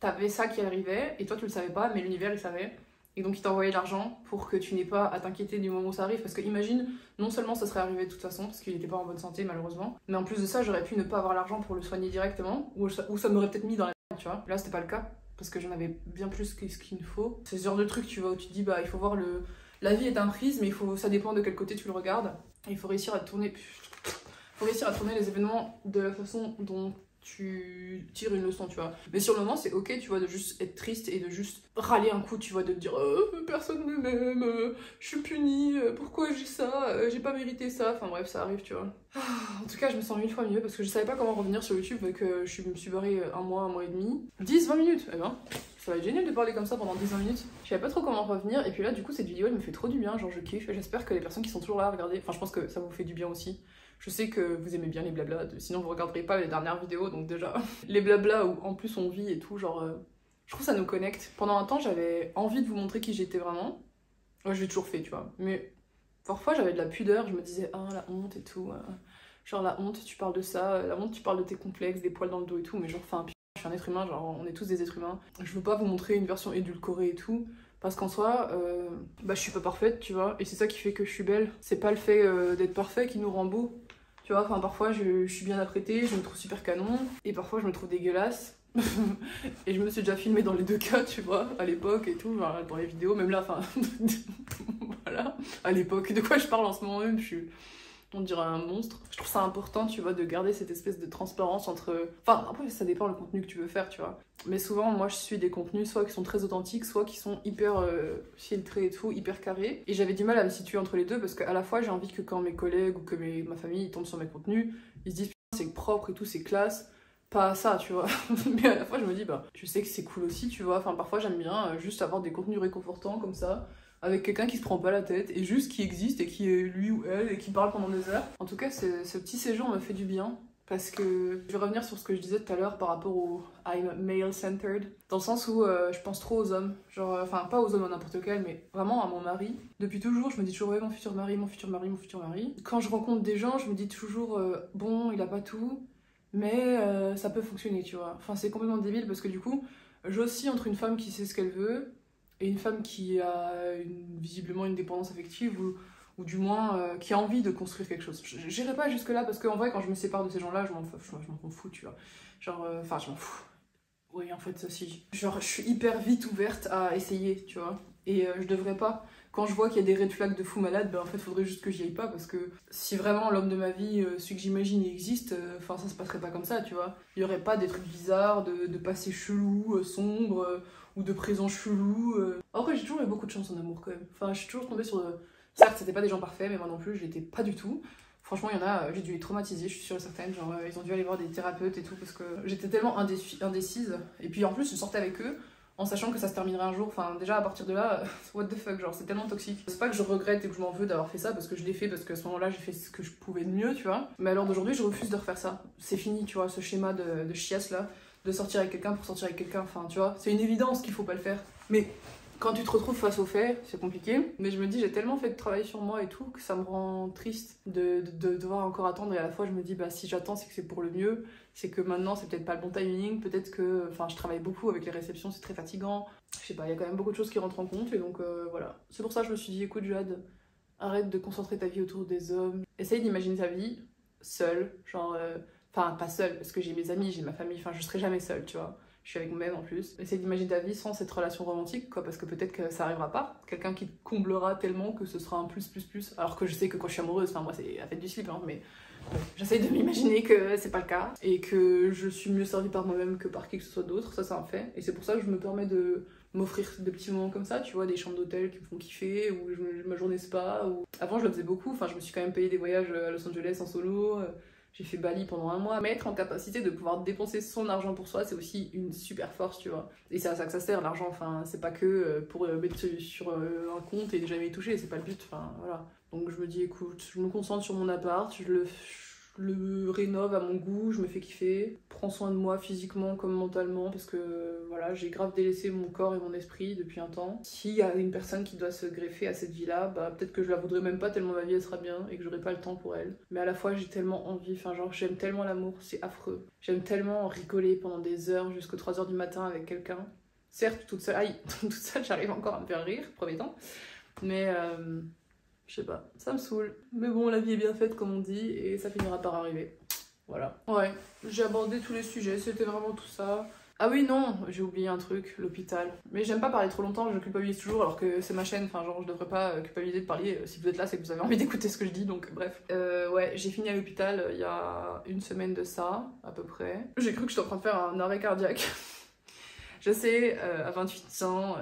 t'avais ça qui arrivait et toi tu le savais pas, mais l'univers il savait. Et donc il t'a envoyé de l'argent pour que tu n'aies pas à t'inquiéter du moment où ça arrive. Parce que imagine, non seulement ça serait arrivé de toute façon, parce qu'il n'était pas en bonne santé malheureusement, mais en plus de ça, j'aurais pu ne pas avoir l'argent pour le soigner directement, ou ça m'aurait peut-être mis dans la merde, tu vois. Là c'était pas le cas, parce que j'en avais bien plus que ce qu'il me faut. C'est ce genre de truc, tu vois, où tu te dis, bah il faut voir le... La vie est un prisme, mais ça dépend de quel côté tu le regardes. Et il faut réussir à tourner... faut réussir à tourner les événements de la façon dont tu tires une leçon, tu vois. Mais sur le moment, c'est ok, tu vois, de juste être triste et de juste râler un coup, tu vois, de te dire personne ne m'aime, je suis punie, pourquoi j'ai ça, j'ai pas mérité ça. Enfin bref, ça arrive, tu vois. En tout cas, je me sens 1000 fois mieux parce que je savais pas comment revenir sur YouTube, vu que je me suis barrée un mois et demi. 10-20 minutes, eh ben, ça va être génial de parler comme ça pendant 10-20 minutes. Je savais pas trop comment revenir, et puis là, du coup, cette vidéo, elle me fait trop du bien, genre je kiffe, et j'espère que les personnes qui sont toujours là à regarder, enfin, je pense que ça vous fait du bien aussi. Je sais que vous aimez bien les blabla, sinon vous regarderez pas les dernières vidéos, donc déjà, les blabla où en plus on vit et tout, genre, je trouve ça nous connecte. Pendant un temps, j'avais envie de vous montrer qui j'étais vraiment. Ouais, je l'ai toujours fait, tu vois, mais parfois j'avais de la pudeur, je me disais, ah, la honte et tout, genre la honte, tu parles de ça, la honte, tu parles de tes complexes, des poils dans le dos et tout, mais genre, enfin, je suis un être humain, genre, on est tous des êtres humains. Je veux pas vous montrer une version édulcorée et tout, parce qu'en soi, bah, je suis pas parfaite, tu vois, et c'est ça qui fait que je suis belle. C'est pas le fait d'être parfait qui nous rend beau. Tu vois, enfin parfois je suis bien apprêtée, je me trouve super canon, et parfois je me trouve dégueulasse. Et je me suis déjà filmée dans les deux cas, tu vois, à l'époque et tout, genre dans les vidéos, même là, enfin, voilà, à l'époque, de quoi je parle en ce moment même, on dirait un monstre. Je trouve ça important, tu vois, de garder cette espèce de transparence entre... Enfin, après, ça dépend le contenu que tu veux faire, tu vois. Mais souvent, moi, je suis des contenus soit qui sont très authentiques, soit qui sont hyper filtrés et tout, hyper carrés. Et j'avais du mal à me situer entre les deux, parce qu'à la fois, j'ai envie que quand mes collègues ou que ma famille tombent sur mes contenus, ils se disent « c'est propre et tout, c'est classe ». Pas ça, tu vois. Mais à la fois, je me dis, bah, je sais que c'est cool aussi, tu vois. Enfin, parfois, j'aime bien juste avoir des contenus réconfortants comme ça, avec quelqu'un qui se prend pas la tête et juste qui existe et qui est lui ou elle et qui parle pendant des heures. En tout cas, ce petit séjour me fait du bien. Parce que je vais revenir sur ce que je disais tout à l'heure par rapport au I'm male-centered, dans le sens où je pense trop aux hommes. Genre, enfin, pas aux hommes n'importe lequel, mais vraiment à mon mari. Depuis toujours, je me dis toujours, ouais, mon futur mari, mon futur mari, mon futur mari. Quand je rencontre des gens, je me dis toujours, bon, il a pas tout, mais ça peut fonctionner, tu vois. Enfin, c'est complètement débile parce que du coup, j'oscille entre une femme qui sait ce qu'elle veut et une femme qui a visiblement une dépendance affective ou du moins qui a envie de construire quelque chose. J'irai pas jusque là parce qu'en vrai quand je me sépare de ces gens là je m'en fous, tu vois, genre enfin je m'en fous, oui en fait ça si, genre je suis hyper vite ouverte à essayer, tu vois, et je devrais pas, quand je vois qu'il y a des red flags de fou malade, en fait faudrait juste que j'y aille pas, parce que si vraiment l'homme de ma vie, celui que j'imagine il existe, ça se passerait pas comme ça, tu vois. Il y aurait pas des trucs bizarres, de passés chelous, sombres, ou de présents chelous. Après j'ai toujours eu beaucoup de chance en amour quand même. Enfin je suis toujours tombée sur... Certes c'était pas des gens parfaits, mais moi non plus je l'étais pas du tout. Franchement, il y en a, j'ai dû les traumatiser, je suis sûre et certaine. Genre, ils ont dû aller voir des thérapeutes et tout parce que j'étais tellement indécise. Et puis en plus, je sortais avec eux en sachant que ça se terminerait un jour. Enfin, déjà à partir de là, what the fuck, genre, c'est tellement toxique. C'est pas que je regrette et que je m'en veux d'avoir fait ça parce que je l'ai fait, parce qu'à ce moment-là, j'ai fait ce que je pouvais de mieux, tu vois. Mais alors d'aujourd'hui, je refuse de refaire ça. C'est fini, tu vois, ce schéma de chiasse là, de sortir avec quelqu'un pour sortir avec quelqu'un. Enfin, tu vois, c'est une évidence qu'il faut pas le faire. Mais quand tu te retrouves face aux faits, c'est compliqué. Mais je me dis, j'ai tellement fait de travail sur moi et tout que ça me rend triste de devoir encore attendre. Et à la fois, je me dis, si j'attends, c'est que c'est pour le mieux. C'est que maintenant, c'est peut-être pas le bon timing. Peut-être que. Enfin, je travaille beaucoup avec les réceptions, c'est très fatigant. Je sais pas, il y a quand même beaucoup de choses qui rentrent en compte. Et donc, voilà. C'est pour ça que je me suis dit, écoute, Jade, arrête de concentrer ta vie autour des hommes. Essaye d'imaginer ta vie seule. Genre. Enfin, pas seule, parce que j'ai mes amis, j'ai ma famille. Enfin, je serai jamais seule, tu vois. Je suis avec moi-même en plus. Essaye d'imaginer ta vie sans cette relation romantique, quoi, parce que peut-être que ça arrivera pas. Quelqu'un qui te comblera tellement que ce sera un plus. Alors que je sais que quand je suis amoureuse, enfin moi c'est la fête du slip, hein, mais j'essaye de m'imaginer que c'est pas le cas et que je suis mieux servie par moi-même que par qui que ce soit d'autre. Ça c'est un fait. Et c'est pour ça que je me permets de m'offrir des petits moments comme ça, tu vois, des chambres d'hôtel qui me font kiffer, ou ma journée spa. Ou... Avant je le faisais beaucoup, enfin je me suis quand même payé des voyages à Los Angeles en solo. J'ai fait Bali pendant un mois. Mais être en capacité de pouvoir dépenser son argent pour soi, c'est aussi une super force, tu vois. Et c'est à ça que ça sert, l'argent. Enfin, c'est pas que pour mettre sur un compte et jamais y toucher, c'est pas le but. Enfin, voilà. Donc je me dis, écoute, je me concentre sur mon appart, je le rénove à mon goût, je me fais kiffer. Prends soin de moi physiquement comme mentalement, parce que voilà, j'ai grave délaissé mon corps et mon esprit depuis un temps. S'il y a une personne qui doit se greffer à cette vie-là, peut-être que je la voudrais même pas tellement ma vie elle sera bien et que j'aurai pas le temps pour elle. Mais à la fois j'ai tellement envie, enfin genre j'aime tellement l'amour, c'est affreux. J'aime tellement rigoler pendant des heures jusqu'aux 3h du matin avec quelqu'un. Certes, toute seule, toute seule j'arrive encore à me faire rire, premier temps. Mais je sais pas, ça me saoule. Mais bon, la vie est bien faite comme on dit et ça finira par arriver. Voilà. Ouais, j'ai abordé tous les sujets, c'était vraiment tout ça. Ah oui, non, j'ai oublié un truc, l'hôpital. Mais j'aime pas parler trop longtemps, je culpabilise toujours alors que c'est ma chaîne, enfin genre je devrais pas culpabiliser de parler. Si vous êtes là, c'est que vous avez envie d'écouter ce que je dis, donc bref. Ouais, j'ai fini à l'hôpital il y a une semaine de ça, à peu près. J'ai cru que j'étais en train de faire un arrêt cardiaque. Je sais, à 28 ans,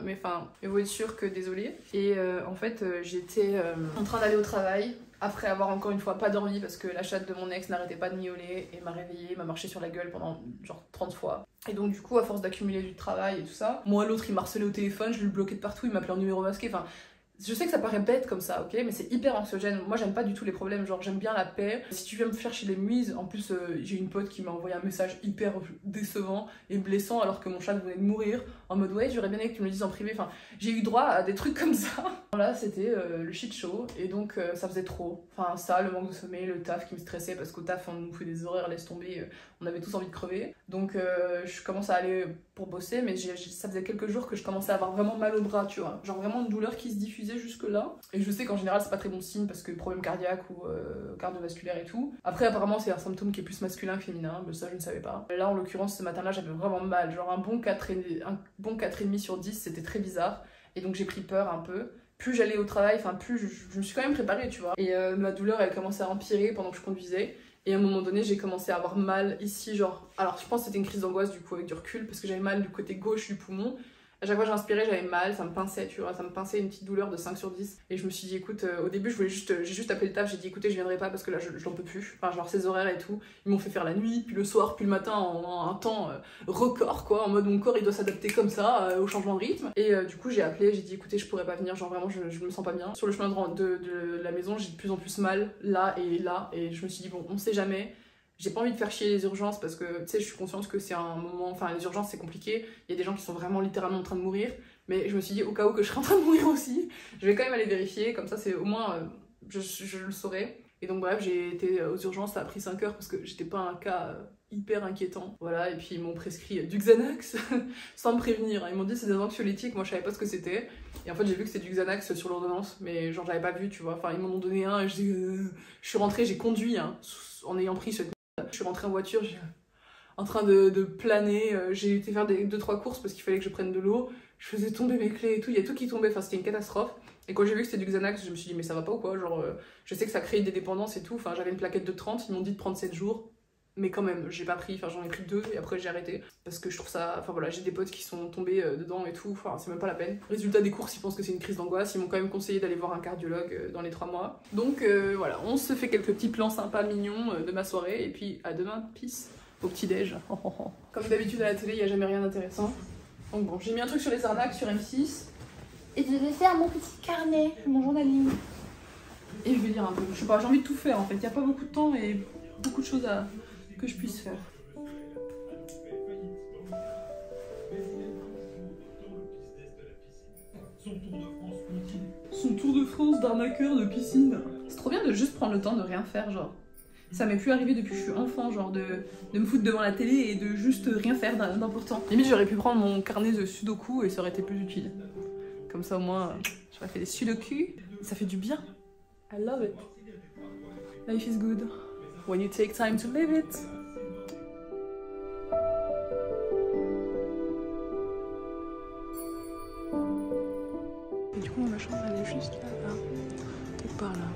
mais enfin, vous êtes sûr que désolée. Et en fait, j'étais en train d'aller au travail, après avoir encore une fois pas dormi, parce que la chatte de mon ex n'arrêtait pas de miauler, et m'a réveillée, m'a marché sur la gueule pendant genre 30 fois. Et donc du coup, à force d'accumuler du travail et tout ça, moi l'autre il m'harcelait au téléphone, je lui bloquais de partout, il m'appelait en numéro masqué, enfin... Je sais que ça paraît bête comme ça, ok, mais c'est hyper anxiogène. Moi, j'aime pas du tout les problèmes, genre j'aime bien la paix. Si tu viens me faire chez les muises, en plus, j'ai une pote qui m'a envoyé un message hyper décevant et blessant alors que mon chat venait de mourir, en mode ouais, j'aurais bien aimé que tu me le dises en privé. Enfin, j'ai eu droit à des trucs comme ça. Là, c'était le shit show et donc ça faisait trop. Enfin, ça, le manque de sommeil, le taf qui me stressait parce qu'au taf, on nous fait des horaires, laisse tomber, on avait tous envie de crever. Donc, je commence à aller pour bosser, mais ça faisait quelques jours que je commençais à avoir vraiment mal au bras, tu vois. Genre vraiment une douleur qui se diffusait jusque là. Et je sais qu'en général c'est pas très bon signe parce que problème cardiaque ou cardiovasculaire et tout. Après apparemment c'est un symptôme qui est plus masculin que féminin, mais ça je ne savais pas. Là en l'occurrence ce matin là j'avais vraiment mal, genre un bon 4,5 sur 10, c'était très bizarre. Et donc j'ai pris peur un peu. Plus j'allais au travail, enfin plus je me suis quand même préparée, tu vois. Et ma douleur elle commençait à empirer pendant que je conduisais. Et à un moment donné, j'ai commencé à avoir mal ici, genre... Alors, je pense que c'était une crise d'angoisse, du coup, avec du recul, parce que j'avais mal du côté gauche du poumon. À chaque fois que j'inspirais, j'avais mal, ça me pinçait, tu vois, ça me pinçait une petite douleur de 5 sur 10. Et je me suis dit, écoute, au début, j'ai juste appelé le taf, j'ai dit, écoutez, je viendrai pas parce que là, je n'en peux plus. Enfin, genre, ces horaires et tout, ils m'ont fait faire la nuit, puis le soir, puis le matin, en un temps record, quoi, en mode mon corps, il doit s'adapter comme ça, au changement de rythme. Et du coup, j'ai appelé, j'ai dit, écoutez, je pourrais pas venir, genre, vraiment, je me sens pas bien. Sur le chemin de la maison, j'ai de plus en plus mal, là, et je me suis dit, bon, on sait jamais. J'ai pas envie de faire chier les urgences parce que, tu sais, je suis consciente que c'est un moment... Enfin, les urgences, c'est compliqué. Il y a des gens qui sont vraiment littéralement en train de mourir. Mais je me suis dit, au cas où que je serais en train de mourir aussi, je vais quand même aller vérifier. Comme ça, c'est au moins, je le saurai. Et donc, bref, j'ai été aux urgences. Ça a pris 5 heures parce que j'étais pas un cas hyper inquiétant. Voilà, et puis ils m'ont prescrit du Xanax sans me prévenir. Ils m'ont dit c'est des anxiolytiques. Moi, je savais pas ce que c'était. Et en fait, j'ai vu que c'était du Xanax sur l'ordonnance. Mais genre, j'avais pas vu, tu vois. Enfin, ils m'en ont donné un et je suis rentrée, j'ai conduit hein, en ayant pris cette... Je suis rentrée en voiture, en train de planer, j'ai été faire 2-3 courses parce qu'il fallait que je prenne de l'eau. je faisais tomber mes clés et tout, il y a tout qui tombait, enfin c'était une catastrophe. Et quand j'ai vu que c'était du Xanax, je me suis dit mais ça va pas ou quoi, genre je sais que ça crée des dépendances et tout, enfin j'avais une plaquette de 30, ils m'ont dit de prendre 7 jours. Mais quand même, j'ai pas pris, enfin j'en ai pris 2 et après j'ai arrêté. Parce que je trouve ça, enfin voilà, j'ai des potes qui sont tombés dedans et tout, enfin c'est même pas la peine. Résultat des courses, ils pensent que c'est une crise d'angoisse, ils m'ont quand même conseillé d'aller voir un cardiologue dans les 3 mois. Donc voilà, on se fait quelques petits plans sympas, mignons de ma soirée, et puis à demain, peace, au petit-déj. Comme d'habitude à la télé, il y a jamais rien d'intéressant. Donc bon, j'ai mis un truc sur les arnaques sur M6. Et je vais faire mon petit carnet, mon journaling. Et je vais lire un peu, je sais pas, j'ai envie de tout faire en fait, il y a pas beaucoup de temps et beaucoup de choses que je puisse faire. Son tour de France d'arnaqueur de piscine. C'est trop bien de juste prendre le temps de rien faire, genre. Ça m'est plus arrivé depuis que je suis enfant, genre de me foutre devant la télé et de juste rien faire d'important. Limite j'aurais pu prendre mon carnet de sudoku et ça aurait été plus utile. Comme ça au moins j'aurais fait des sudoku, ça fait du bien. I love it. Life is good. When you take time to live it. Et du coup, ma chambre elle est juste là, quelque part là.